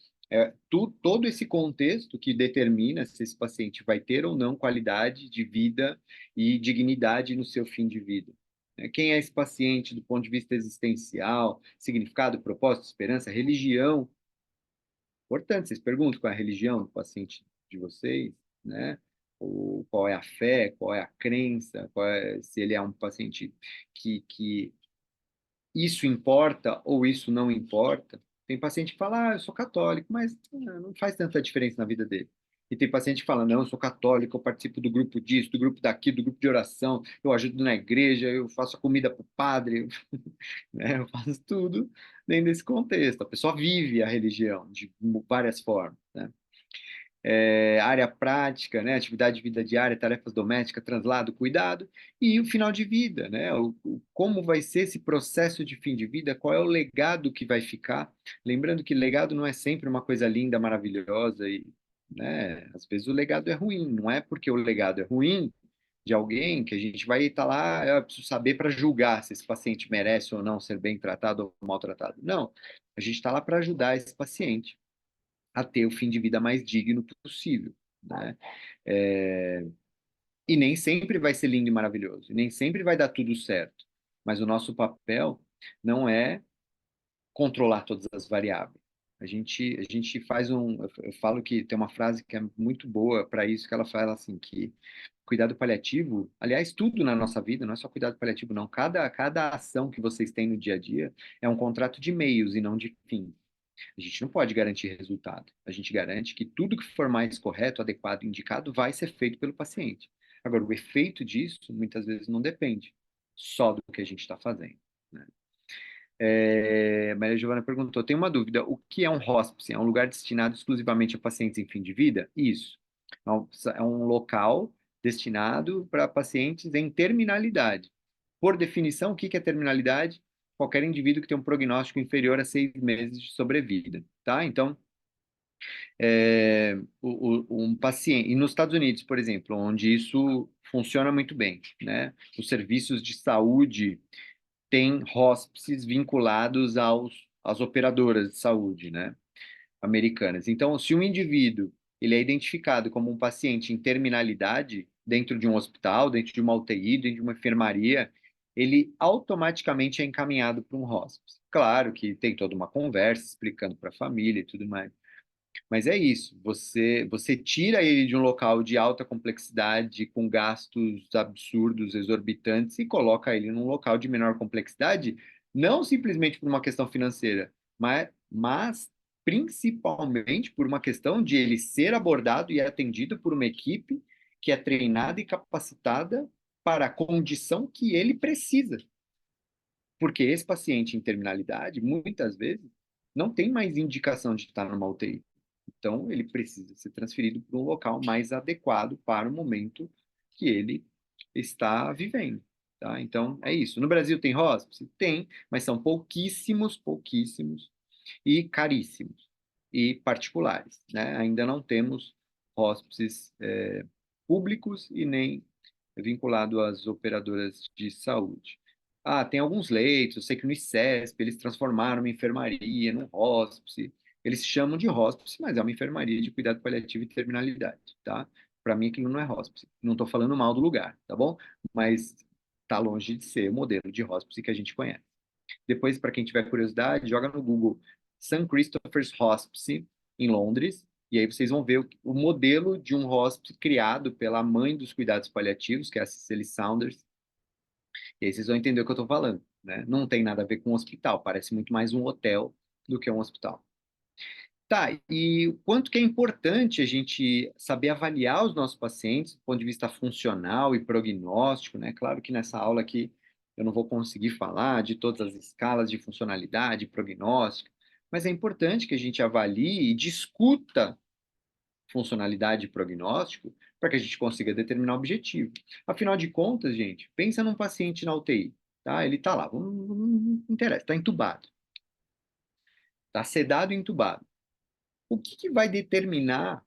Todo esse contexto que determina se esse paciente vai ter ou não qualidade de vida e dignidade no seu fim de vida. Né? Quem é esse paciente do ponto de vista existencial, significado, propósito, esperança, religião? Importante, vocês perguntam qual é a religião do paciente de vocês, né? Ou qual é a fé, qual é a crença, se ele é um paciente que isso importa ou isso não importa. Tem paciente que fala, eu sou católico, mas não faz tanta diferença na vida dele. E tem paciente que fala, não, eu sou católico, eu participo do grupo disso, do grupo daquilo, do grupo de oração, eu ajudo na igreja, eu faço a comida para o padre, né? Eu faço tudo dentro desse contexto. A pessoa vive a religião de várias formas, né? Área prática, né, atividade de vida diária, tarefas domésticas, translado, cuidado, e o final de vida, né, como vai ser esse processo de fim de vida, qual é o legado que vai ficar. Lembrando que legado não é sempre uma coisa linda, maravilhosa, e, né, às vezes o legado é ruim, não é porque o legado é ruim de alguém que a gente vai estar lá, eu preciso saber para julgar se esse paciente merece ou não ser bem tratado ou maltratado. Não, a gente está lá para ajudar esse paciente a ter o fim de vida mais digno possível, né? É, e nem sempre vai ser lindo e maravilhoso, e nem sempre vai dar tudo certo, mas o nosso papel não é controlar todas as variáveis. A gente faz eu falo que tem uma frase que é muito boa para isso, que ela fala assim, que cuidado paliativo, aliás, tudo na nossa vida, não é só cuidado paliativo, não, cada ação que vocês têm no dia a dia é um contrato de meios e não de fim. A gente não pode garantir resultado. A gente garante que tudo que for mais correto, adequado, indicado, vai ser feito pelo paciente. Agora, o efeito disso, muitas vezes, não depende só do que a gente está fazendo, né? Maria Giovana perguntou: tem uma dúvida, o que é um hospice? É um lugar destinado exclusivamente a pacientes em fim de vida? Isso. É um local destinado para pacientes em terminalidade. Por definição, o que é terminalidade? Qualquer indivíduo que tem um prognóstico inferior a 6 meses de sobrevida, tá? Então, um paciente, e nos Estados Unidos, por exemplo, onde isso funciona muito bem, né? Os serviços de saúde têm hóspices vinculados às operadoras de saúde, né? Americanas. Então, se um indivíduo ele é identificado como um paciente em terminalidade dentro de um hospital, dentro de uma UTI, dentro de uma enfermaria, ele automaticamente é encaminhado para um hospice. Claro que tem toda uma conversa explicando para a família e tudo mais. Mas é isso, você tira ele de um local de alta complexidade, com gastos absurdos, exorbitantes, e coloca ele num local de menor complexidade, não simplesmente por uma questão financeira, mas principalmente por uma questão de ele ser abordado e atendido por uma equipe que é treinada e capacitada para a condição que ele precisa. Porque esse paciente em terminalidade, muitas vezes, não tem mais indicação de estar numa UTI. Então, ele precisa ser transferido para um local mais adequado para o momento que ele está vivendo. Tá? Então, é isso. No Brasil tem hospice? Tem, mas são pouquíssimos, pouquíssimos e caríssimos e particulares. Né? Ainda não temos hospices públicos e nem vinculado às operadoras de saúde. Ah, tem alguns leitos, eu sei que no ICESP eles transformaram uma enfermaria num hospice. Eles chamam de hospice, mas é uma enfermaria de cuidado paliativo e terminalidade, tá? Para mim aquilo não é hospice. Não estou falando mal do lugar, tá bom? Mas está longe de ser o modelo de hospice que a gente conhece. Depois, para quem tiver curiosidade, joga no Google St. Christopher's Hospice, em Londres, e aí vocês vão ver o modelo de um hospice criado pela mãe dos cuidados paliativos, que é a Cicely Saunders, e aí vocês vão entender o que eu estou falando, né? Não tem nada a ver com um hospital, parece muito mais um hotel do que um hospital. Tá, e o quanto que é importante a gente saber avaliar os nossos pacientes do ponto de vista funcional e prognóstico, né? Claro que nessa aula aqui eu não vou conseguir falar de todas as escalas de funcionalidade e prognóstico, mas é importante que a gente avalie e discuta funcionalidade e prognóstico para que a gente consiga determinar o objetivo. Afinal de contas, gente, pensa num paciente na UTI, tá? Ele tá lá, não interessa, está entubado, está sedado e entubado. O que que vai determinar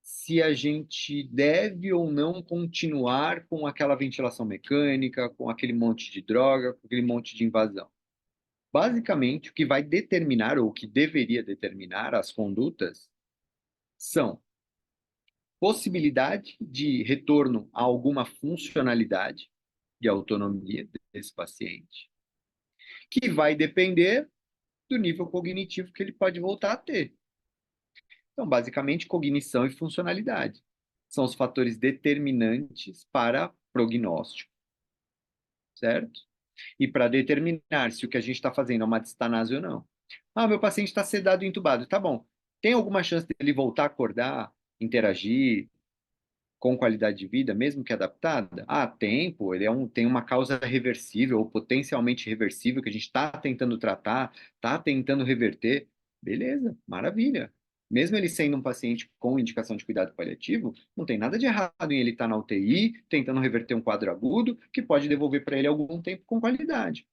se a gente deve ou não continuar com aquela ventilação mecânica, com aquele monte de droga, com aquele monte de invasão? Basicamente, o que vai determinar, ou o que deveria determinar as condutas, são possibilidade de retorno a alguma funcionalidade e autonomia desse paciente, que vai depender do nível cognitivo que ele pode voltar a ter. Então, basicamente, cognição e funcionalidade são os fatores determinantes para prognóstico, certo? E para determinar se o que a gente está fazendo é uma distanase ou não. Ah, meu paciente está sedado e entubado. Tá bom. Tem alguma chance dele voltar a acordar, interagir com qualidade de vida, mesmo que adaptada? Ah, tem, pô. Tem uma causa reversível ou potencialmente reversível que a gente está tentando tratar, está tentando reverter. Beleza, maravilha. Mesmo ele sendo um paciente com indicação de cuidado paliativo, não tem nada de errado em ele estar na UTI, tentando reverter um quadro agudo, que pode devolver para ele algum tempo com qualidade.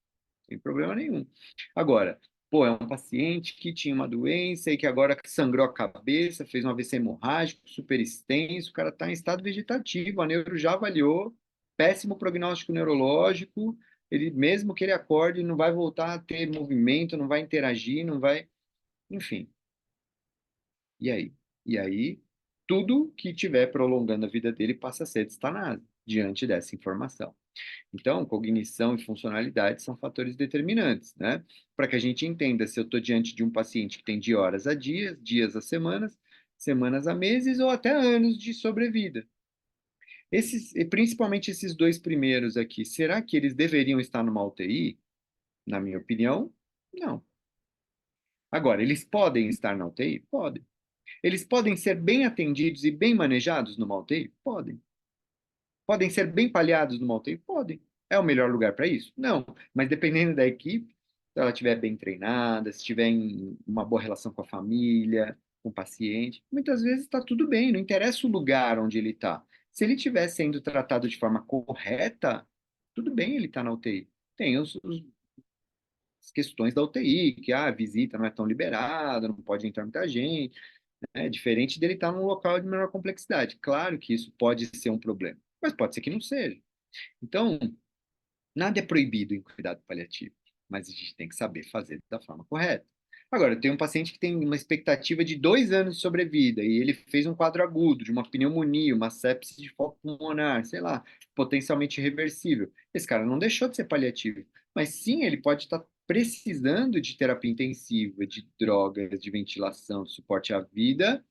Sem problema nenhum. Agora, pô, é um paciente que tinha uma doença e que agora sangrou a cabeça, fez um AVC hemorrágico, super extenso, o cara está em estado vegetativo, a neuro já avaliou, péssimo prognóstico neurológico, ele, mesmo que ele acorde, não vai voltar a ter movimento, não vai interagir, não vai. Enfim, e aí? E aí, tudo que tiver prolongando a vida dele passa a ser destanado diante dessa informação. Então, cognição e funcionalidade são fatores determinantes, né? Para que a gente entenda se eu estou diante de um paciente que tem de horas a dias, dias a semanas, semanas a meses ou até anos de sobrevida. E principalmente esses dois primeiros aqui, será que eles deveriam estar numa UTI? Na minha opinião, não. Agora, eles podem estar na UTI? Podem. Eles podem ser bem atendidos e bem manejados numa UTI? Podem. Podem ser bem paliados numa UTI? Podem. É o melhor lugar para isso? Não. Mas dependendo da equipe, se ela estiver bem treinada, se tiver em uma boa relação com a família, com o paciente, muitas vezes está tudo bem, não interessa o lugar onde ele está. Se ele estiver sendo tratado de forma correta, tudo bem ele estar na UTI. Tem as questões da UTI, que a visita não é tão liberada, não pode entrar muita gente, né? Diferente dele estar num local de menor complexidade. Claro que isso pode ser um problema, mas pode ser que não seja. Então, nada é proibido em cuidado paliativo, mas a gente tem que saber fazer da forma correta. Agora, eu tenho um paciente que tem uma expectativa de 2 anos de sobrevida e ele fez um quadro agudo de uma pneumonia, uma sepse de foco pulmonar, sei lá, potencialmente reversível. Esse cara não deixou de ser paliativo, Mas sim, ele pode estar precisando de terapia intensiva, de drogas, de ventilação, de suporte à vida,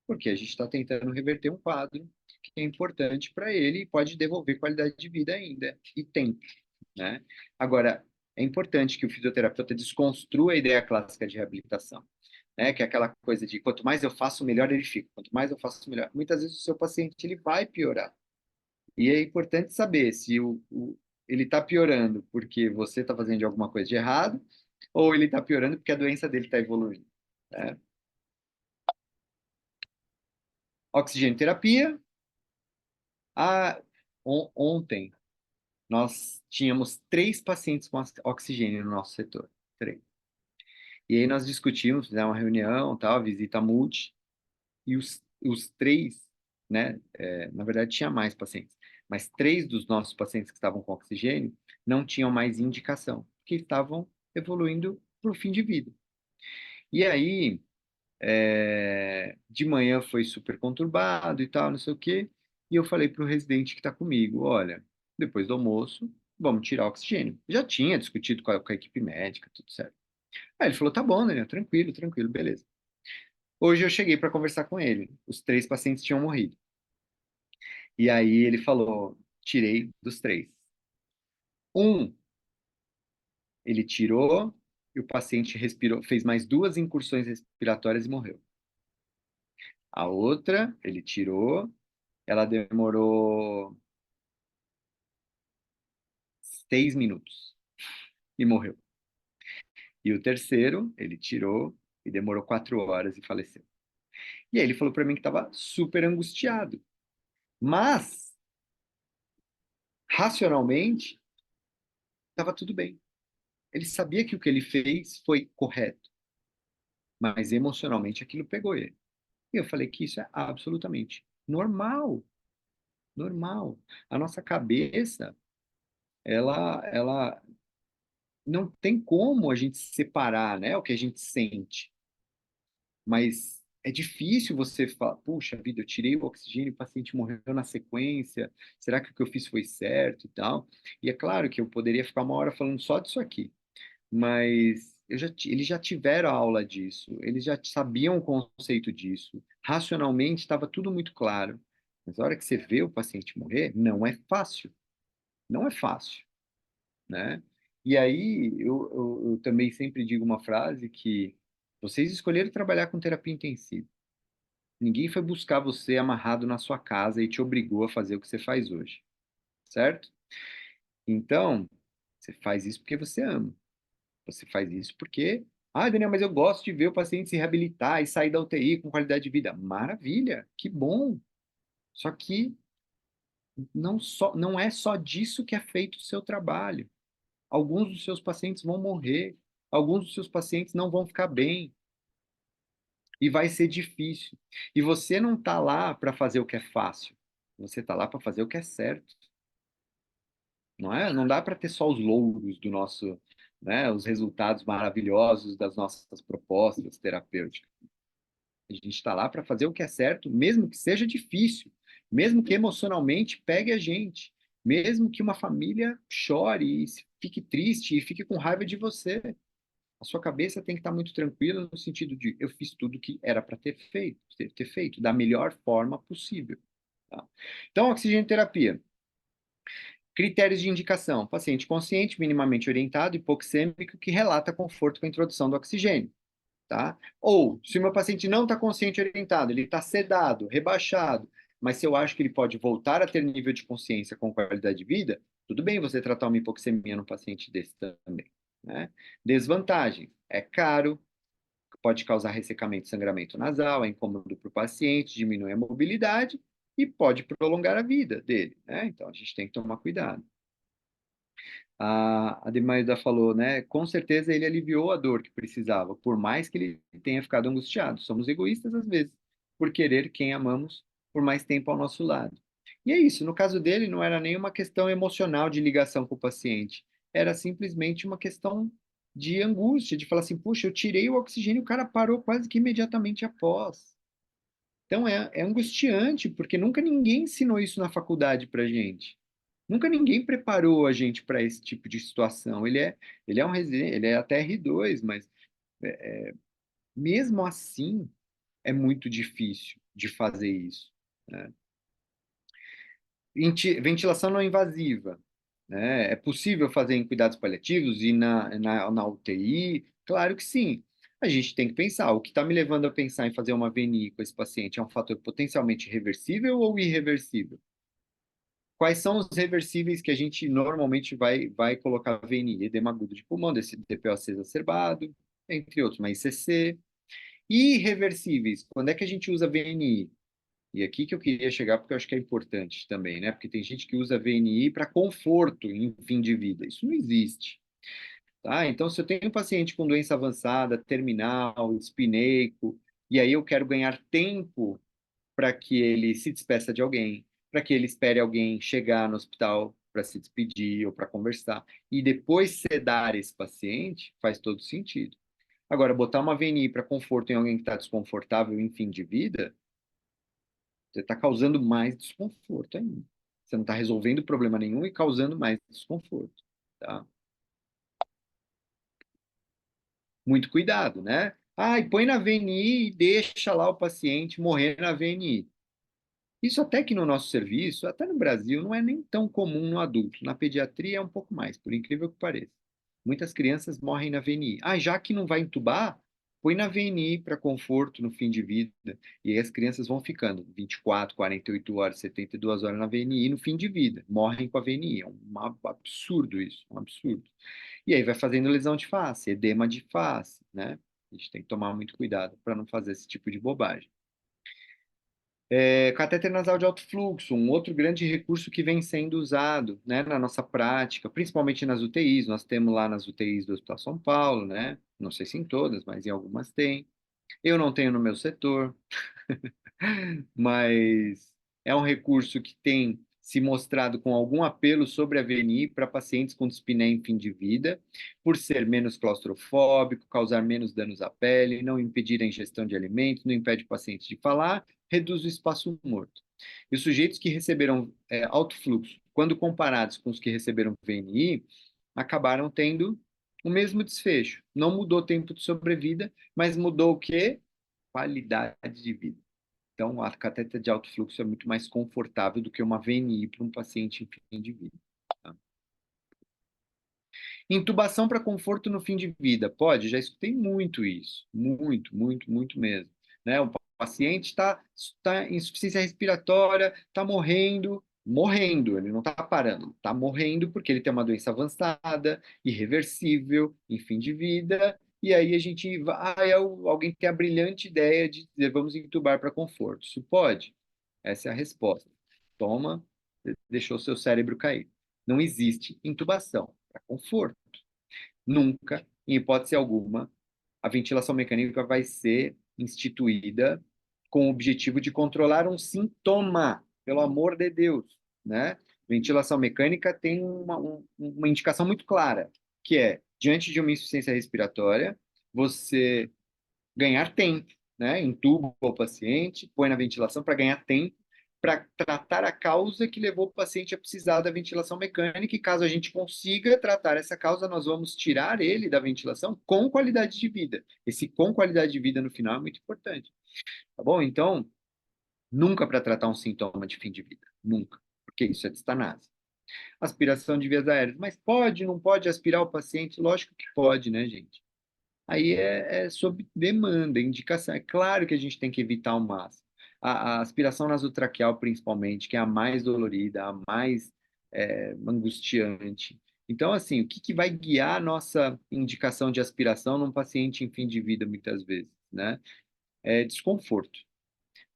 porque a gente está tentando reverter um quadro que é importante para ele e pode devolver qualidade de vida ainda, e tempo, né? Agora, é importante que o fisioterapeuta desconstrua a ideia clássica de reabilitação, né? Que é aquela coisa de quanto mais eu faço, melhor ele fica. Quanto mais eu faço, melhor. Muitas vezes o seu paciente ele vai piorar. E é importante saber se ele está piorando porque você está fazendo alguma coisa de errado ou ele está piorando porque a doença dele está evoluindo, né? Oxigenoterapia. Ah, ontem nós tínhamos 3 pacientes com oxigênio no nosso setor. 3. E aí nós discutimos, fizemos uma reunião, tal, visita multi, e os 3, né, na verdade tinha mais pacientes, mas 3 dos nossos pacientes que estavam com oxigênio não tinham mais indicação, que estavam evoluindo para o fim de vida. E aí, de manhã foi super conturbado e tal, não sei o quê, e eu falei para o residente que está comigo, olha, depois do almoço, vamos tirar o oxigênio. Já tinha discutido com a equipe médica, tudo certo. Aí ele falou, tá bom, Daniel, tranquilo, tranquilo, beleza. Hoje eu cheguei para conversar com ele. Os 3 pacientes tinham morrido. E aí ele falou: tirei dos 3. Um, ele tirou e o paciente respirou, fez mais 2 incursões respiratórias e morreu. A outra, ele tirou, ela demorou 6 minutos e morreu. E o terceiro, ele tirou e demorou 4 horas e faleceu. E aí ele falou para mim que estava super angustiado. Mas, racionalmente, estava tudo bem. Ele sabia que o que ele fez foi correto, mas emocionalmente aquilo pegou ele. E eu falei que isso é absolutamente normal, normal. A nossa cabeça, ela não tem como a gente separar, né, o que a gente sente. Mas é difícil você falar, puxa vida, eu tirei o oxigênio, o paciente morreu na sequência, será que o que eu fiz foi certo e tal? E é claro que eu poderia ficar uma hora falando só disso aqui, mas eles já tiveram aula disso, eles já sabiam o conceito disso, racionalmente estava tudo muito claro. Mas a hora que você vê o paciente morrer, não é fácil, não é fácil, né? E aí eu também sempre digo uma frase que vocês escolheram trabalhar com terapia intensiva. Ninguém foi buscar você amarrado na sua casa e te obrigou a fazer o que você faz hoje, certo? Então, você faz isso porque você ama. Você faz isso porque, Daniel, mas eu gosto de ver o paciente se reabilitar e sair da UTI com qualidade de vida. Maravilha, que bom. Só que não é só disso que é feito o seu trabalho. Alguns dos seus pacientes vão morrer, alguns dos seus pacientes não vão ficar bem e vai ser difícil. E você não está lá para fazer o que é fácil. Você está lá para fazer o que é certo, não é? Não dá para ter só os louros do nosso, né, os resultados maravilhosos das nossas propostas terapêuticas. A gente está lá para fazer o que é certo, mesmo que seja difícil, mesmo que emocionalmente pegue a gente, mesmo que uma família chore e fique triste e fique com raiva de você. A sua cabeça tem que estar muito tranquila no sentido de eu fiz tudo que era para ter feito da melhor forma possível. Tá? Então, oxigenoterapia. Critérios de indicação: paciente consciente, minimamente orientado, hipoxêmico, que relata conforto com a introdução do oxigênio. Tá? Ou, se o meu paciente não está consciente orientado, ele está sedado, rebaixado, mas se eu acho que ele pode voltar a ter nível de consciência com qualidade de vida, tudo bem você tratar uma hipoxemia num paciente desse também. Né? Desvantagem: é caro, pode causar ressecamento e sangramento nasal, é incômodo para o paciente, diminui a mobilidade e pode prolongar a vida dele. Né? Então a gente tem que tomar cuidado. A Demailda falou, né? Com certeza ele aliviou a dor que precisava, por mais que ele tenha ficado angustiado. Somos egoístas às vezes, por querer quem amamos por mais tempo ao nosso lado. E é isso, no caso dele, não era nenhuma questão emocional de ligação com o paciente, era simplesmente uma questão de angústia, de falar assim, puxa, eu tirei o oxigênio e o cara parou quase que imediatamente após. Então é angustiante, porque nunca ninguém ensinou isso na faculdade pra gente. Nunca ninguém preparou a gente para esse tipo de situação. Ele é um residente, ele é até R2, mas mesmo assim é muito difícil de fazer isso, né? Ventilação não invasiva, né? É possível fazer em cuidados paliativos e na UTI? Claro que sim. A gente tem que pensar, o que está me levando a pensar em fazer uma VNI com esse paciente é um fator potencialmente reversível ou irreversível? Quais são os reversíveis que a gente normalmente vai colocar VNI? Edema agudo de pulmão, desse DPOC exacerbado, entre outros, mas ICC. Irreversíveis, quando é que a gente usa VNI? E aqui que eu queria chegar, porque eu acho que é importante também, né? Porque tem gente que usa VNI para conforto em fim de vida. Isso não existe, tá? Então, se eu tenho um paciente com doença avançada, terminal, espineico, e aí eu quero ganhar tempo para que ele se despeça de alguém, para que ele espere alguém chegar no hospital para se despedir ou para conversar, e depois sedar esse paciente, faz todo sentido. Agora, botar uma VNI para conforto em alguém que está desconfortável em fim de vida, você está causando mais desconforto ainda. Você não está resolvendo problema nenhum e causando mais desconforto, tá? Muito cuidado, né? Ah, e põe na VNI e deixa lá o paciente morrer na VNI. Isso até que no nosso serviço, até no Brasil, não é nem tão comum no adulto. Na pediatria é um pouco mais, por incrível que pareça. Muitas crianças morrem na VNI. Ah, já que não vai entubar, põe na VNI para conforto no fim de vida. E aí as crianças vão ficando 24, 48 horas, 72 horas na VNI no fim de vida. Morrem com a VNI. É um absurdo isso, um absurdo. E aí vai fazendo lesão de face, edema de face, né? A gente tem que tomar muito cuidado para não fazer esse tipo de bobagem. Catéter nasal de alto fluxo, um outro grande recurso que vem sendo usado, né, na nossa prática, principalmente nas UTIs. Nós temos lá nas UTIs do Hospital São Paulo, né? Não sei se em todas, mas em algumas tem. Eu não tenho no meu setor, mas é um recurso que tem se mostrado com algum apelo sobre a VNI para pacientes com dispneia em fim de vida, por ser menos claustrofóbico, causar menos danos à pele, não impedir a ingestão de alimentos, não impede o paciente de falar, reduz o espaço morto. E os sujeitos que receberam alto fluxo, quando comparados com os que receberam VNI, acabaram tendo o mesmo desfecho. Não mudou o tempo de sobrevida, mas mudou o quê? Qualidade de vida. Então, a catéter de alto fluxo é muito mais confortável do que uma VNI para um paciente em fim de vida. Tá? Intubação para conforto no fim de vida. Pode, já escutei muito isso. Muito, muito, muito mesmo. Né? O paciente está em insuficiência respiratória, está morrendo, morrendo, ele não está parando, está morrendo porque ele tem uma doença avançada, irreversível, em fim de vida, e aí a gente vai, alguém tem a brilhante ideia de dizer, vamos intubar para conforto. Isso pode? Essa é a resposta. Toma, deixou seu cérebro cair. Não existe intubação para conforto. Nunca, em hipótese alguma, a ventilação mecânica vai ser instituída com o objetivo de controlar um sintoma, pelo amor de Deus, né? Ventilação mecânica tem uma indicação muito clara, que é, diante de uma insuficiência respiratória, você ganhar tempo, né? Intuba o paciente, põe na ventilação para ganhar tempo, para tratar a causa que levou o paciente a precisar da ventilação mecânica, e caso a gente consiga tratar essa causa, nós vamos tirar ele da ventilação com qualidade de vida. Esse com qualidade de vida no final é muito importante, tá bom? Então, nunca para tratar um sintoma de fim de vida, nunca, porque isso é distanase. Aspiração de vias aéreas, mas pode, não pode aspirar o paciente? Lógico que pode, né, gente? Aí é sob demanda, indicação. É claro que a gente tem que evitar ao máximo. A aspiração nasotraqueal, principalmente, que é a mais dolorida, a mais angustiante. Então, assim, o que que vai guiar a nossa indicação de aspiração num paciente em fim de vida, muitas vezes, né? É desconforto.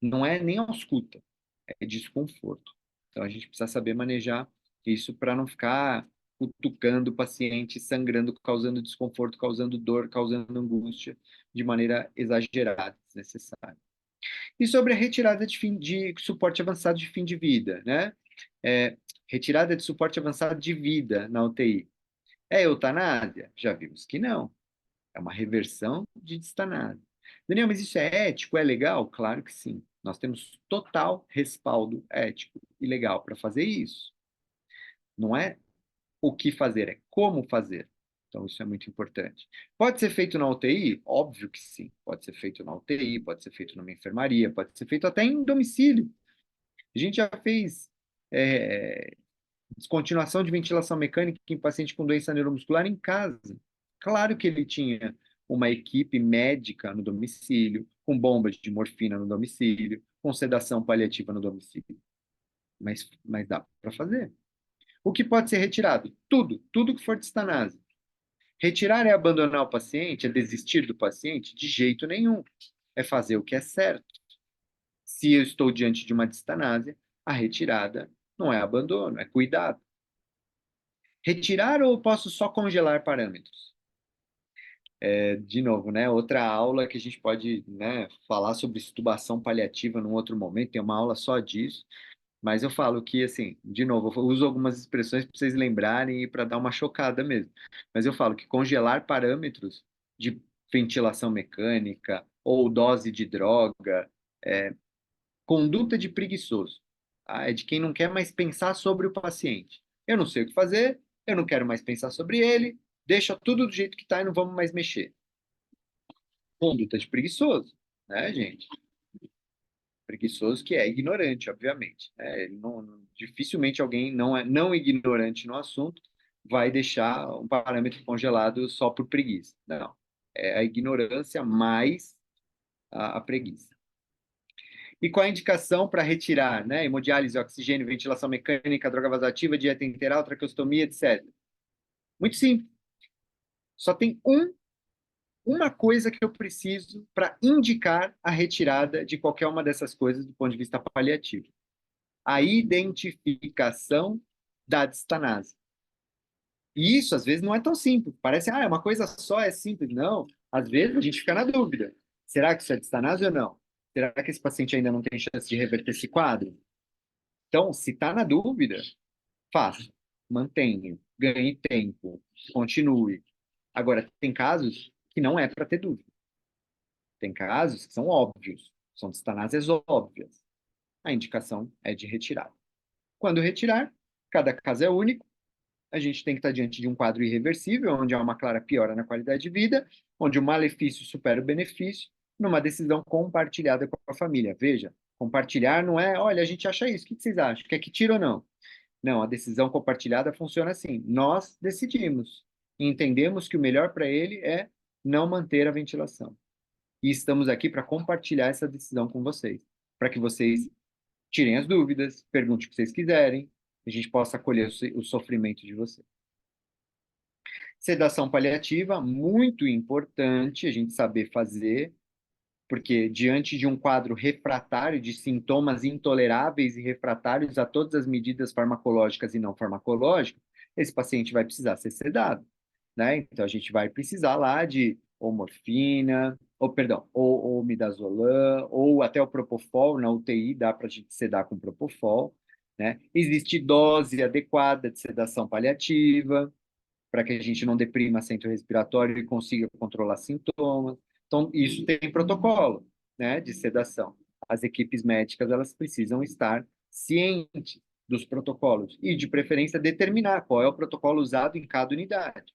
Não é nem ausculta, é desconforto. Então, a gente precisa saber manejar isso para não ficar cutucando o paciente, sangrando, causando desconforto, causando dor, causando angústia de maneira exagerada, desnecessária. E sobre a retirada de suporte avançado de fim de vida, né? É, retirada de suporte avançado de vida na UTI. É eutanásia? Já vimos que não. É uma reversão de distanase. Daniel, mas isso é ético? É legal? Claro que sim. Nós temos total respaldo ético e legal para fazer isso. Não é o que fazer, é como fazer. Então, isso é muito importante. Pode ser feito na UTI? Óbvio que sim. Pode ser feito na UTI, pode ser feito numa enfermaria, pode ser feito até em domicílio. A gente já fez é, descontinuação de ventilação mecânica em paciente com doença neuromuscular em casa. Claro que ele tinha uma equipe médica no domicílio, com bombas de morfina no domicílio, com sedação paliativa no domicílio. Mas dá para fazer. O que pode ser retirado? Tudo que for de estanase. Retirar é abandonar o paciente, é desistir do paciente? De jeito nenhum. É fazer o que é certo. Se eu estou diante de uma distanásia, a retirada não é abandono, é cuidado. Retirar ou posso só congelar parâmetros? De novo, né? Outra aula que a gente pode, né, falar sobre extubação paliativa num outro momento, tem uma aula só disso. Mas eu falo que, assim, de novo, eu uso algumas expressões para vocês lembrarem e para dar uma chocada mesmo. Mas eu falo que congelar parâmetros de ventilação mecânica ou dose de droga, conduta de preguiçoso, tá? É de quem não quer mais pensar sobre o paciente. Eu não sei o que fazer, eu não quero mais pensar sobre ele, deixa tudo do jeito que está e não vamos mais mexer. Conduta de preguiçoso, né, gente? Preguiçoso que é ignorante, obviamente, né? Ele dificilmente alguém não ignorante no assunto vai deixar um parâmetro congelado só por preguiça. Não. É a ignorância mais a preguiça. E qual a indicação para retirar, né? Hemodiálise, oxigênio, ventilação mecânica, droga vasoativa, dieta enteral, traqueostomia, etc. Muito simples. Só tem uma coisa que eu preciso para indicar a retirada de qualquer uma dessas coisas do ponto de vista paliativo: a identificação da distanase. E isso, às vezes, não é tão simples. Parece, é uma coisa só, é simples. Não, às vezes a gente fica na dúvida. Será que isso é distanase ou não? Será que esse paciente ainda não tem chance de reverter esse quadro? Então, se está na dúvida, faça, mantenha, ganhe tempo, continue. Agora, tem casos que não é para ter dúvida. Tem casos que são óbvios, são distanásias óbvias. A indicação é de retirada. Quando retirar, cada caso é único, a gente tem que estar diante de um quadro irreversível, onde há uma clara piora na qualidade de vida, onde o malefício supera o benefício, numa decisão compartilhada com a família. Veja, compartilhar não é, olha, a gente acha isso, o que vocês acham? Quer que tire ou não? Não, a decisão compartilhada funciona assim. Nós decidimos e entendemos que o melhor para ele é não manter a ventilação. E estamos aqui para compartilhar essa decisão com vocês, para que vocês tirem as dúvidas, perguntem o que vocês quiserem, a gente possa acolher o sofrimento de vocês. Sedação paliativa, muito importante a gente saber fazer, porque diante de um quadro refratário, de sintomas intoleráveis e refratários a todas as medidas farmacológicas e não farmacológicas, esse paciente vai precisar ser sedado, né? Então a gente vai precisar lá de ou morfina, ou perdão, ou midazolam, ou até o propofol na UTI, dá para a gente sedar com propofol, né? Existe dose adequada de sedação paliativa, para que a gente não deprima centro respiratório e consiga controlar sintomas. Então, isso tem protocolo, né, de sedação. As equipes médicas, elas precisam estar cientes dos protocolos e, de preferência, determinar qual é o protocolo usado em cada unidade.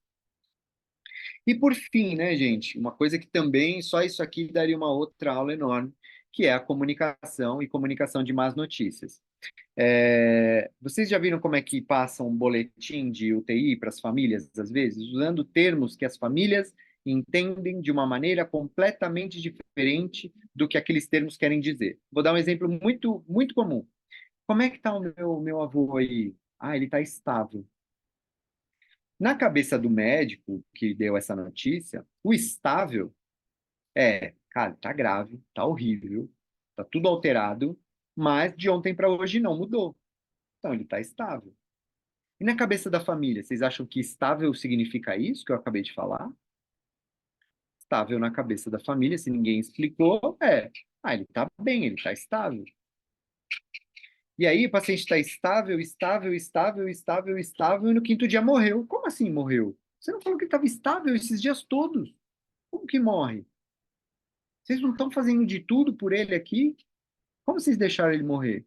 E, por fim, né, gente, uma coisa que também, só isso aqui daria uma outra aula enorme, que é a comunicação e comunicação de más notícias. Vocês já viram como é que passa um boletim de UTI para as famílias, às vezes, usando termos que as famílias entendem de uma maneira completamente diferente do que aqueles termos querem dizer. Vou dar um exemplo muito, muito comum. Como é que está o meu avô aí? Ah, ele está estável. Na cabeça do médico que deu essa notícia, o estável cara, tá grave, tá horrível, tá tudo alterado, mas de ontem para hoje não mudou. Então ele está estável. E na cabeça da família, vocês acham que estável significa isso que eu acabei de falar? Estável na cabeça da família, se ninguém explicou, ele está bem, ele está estável. E aí o paciente está estável, estável, estável, estável, estável, e no quinto dia morreu. Como assim morreu? Você não falou que ele estava estável esses dias todos? Como que morre? Vocês não estão fazendo de tudo por ele aqui? Como vocês deixaram ele morrer?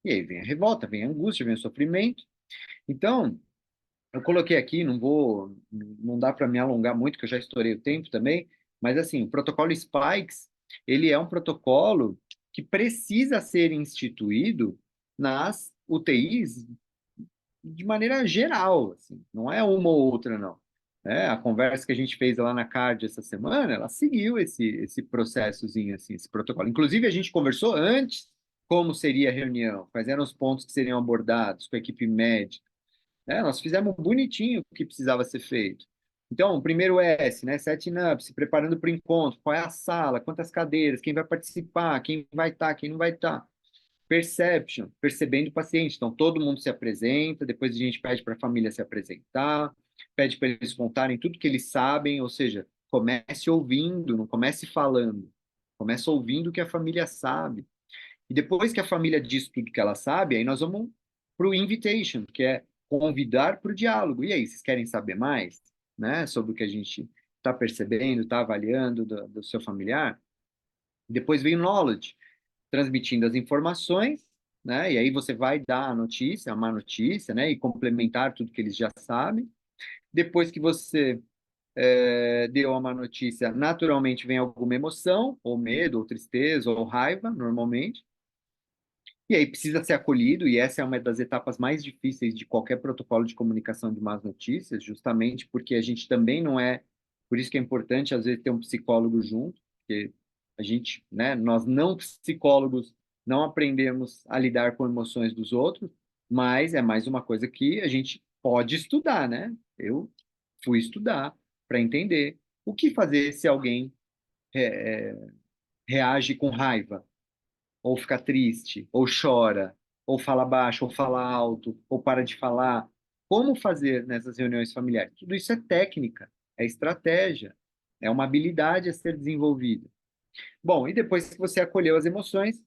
E aí vem a revolta, vem a angústia, vem o sofrimento. Então, eu coloquei aqui, não dá para me alongar muito, que eu já estourei o tempo também, mas assim, o protocolo Spikes, ele é um protocolo que precisa ser instituído nas UTIs de maneira geral, assim, não é uma ou outra, não. É, a conversa que a gente fez lá na CARD essa semana, ela seguiu esse processozinho, assim, esse protocolo. Inclusive, a gente conversou antes como seria a reunião, quais eram os pontos que seriam abordados com a equipe médica. Nós fizemos bonitinho o que precisava ser feito. Então, o primeiro S, né? Setting up, se preparando para o encontro, qual é a sala, quantas cadeiras, quem vai participar, quem vai estar, quem não vai estar. Perception, percebendo o paciente. Então, todo mundo se apresenta, depois a gente pede para a família se apresentar, pede para eles contarem tudo que eles sabem, ou seja, comece ouvindo, não comece falando. Comece ouvindo o que a família sabe. E depois que a família diz tudo que ela sabe, aí nós vamos para o invitation, que é convidar para o diálogo. E aí, vocês querem saber mais, né, sobre o que a gente está percebendo, está avaliando do seu familiar? Depois vem o knowledge, transmitindo as informações, né? E aí você vai dar a notícia, a má notícia, né? E complementar tudo que eles já sabem. Depois que você deu a má notícia, naturalmente vem alguma emoção, ou medo, ou tristeza, ou raiva, normalmente. E aí precisa ser acolhido, e essa é uma das etapas mais difíceis de qualquer protocolo de comunicação de más notícias, justamente porque a gente também não é, por isso que é importante às vezes ter um psicólogo junto, porque a gente, né, nós não psicólogos não aprendemos a lidar com emoções dos outros, mas é mais uma coisa que a gente pode estudar, né? Eu fui estudar para entender o que fazer se alguém reage com raiva ou fica triste, ou chora, ou fala baixo, ou fala alto, ou para de falar. Como fazer nessas reuniões familiares? Tudo isso é técnica, é estratégia, é uma habilidade a ser desenvolvida. Bom, e depois que você acolheu as emoções,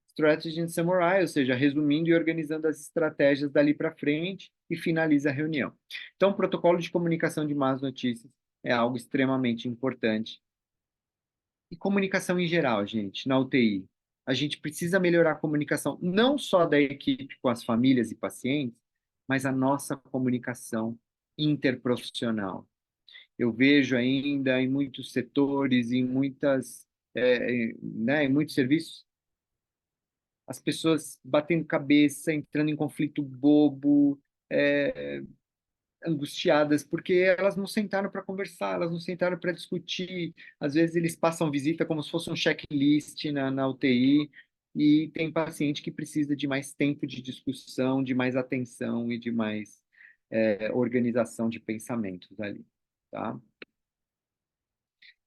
strategy and summary, ou seja, resumindo e organizando as estratégias dali para frente e finaliza a reunião. Então, o protocolo de comunicação de más notícias é algo extremamente importante e comunicação em geral, gente, na UTI. A gente precisa melhorar a comunicação, não só da equipe com as famílias e pacientes, mas a nossa comunicação interprofissional. Eu vejo ainda em muitos setores, né, em muitos serviços, as pessoas batendo cabeça, entrando em conflito bobo, é, angustiadas porque elas não sentaram para conversar, elas não sentaram para discutir. Às vezes eles passam visita como se fosse um checklist na UTI, e tem paciente que precisa de mais tempo de discussão, de mais atenção e de mais organização de pensamentos ali, tá?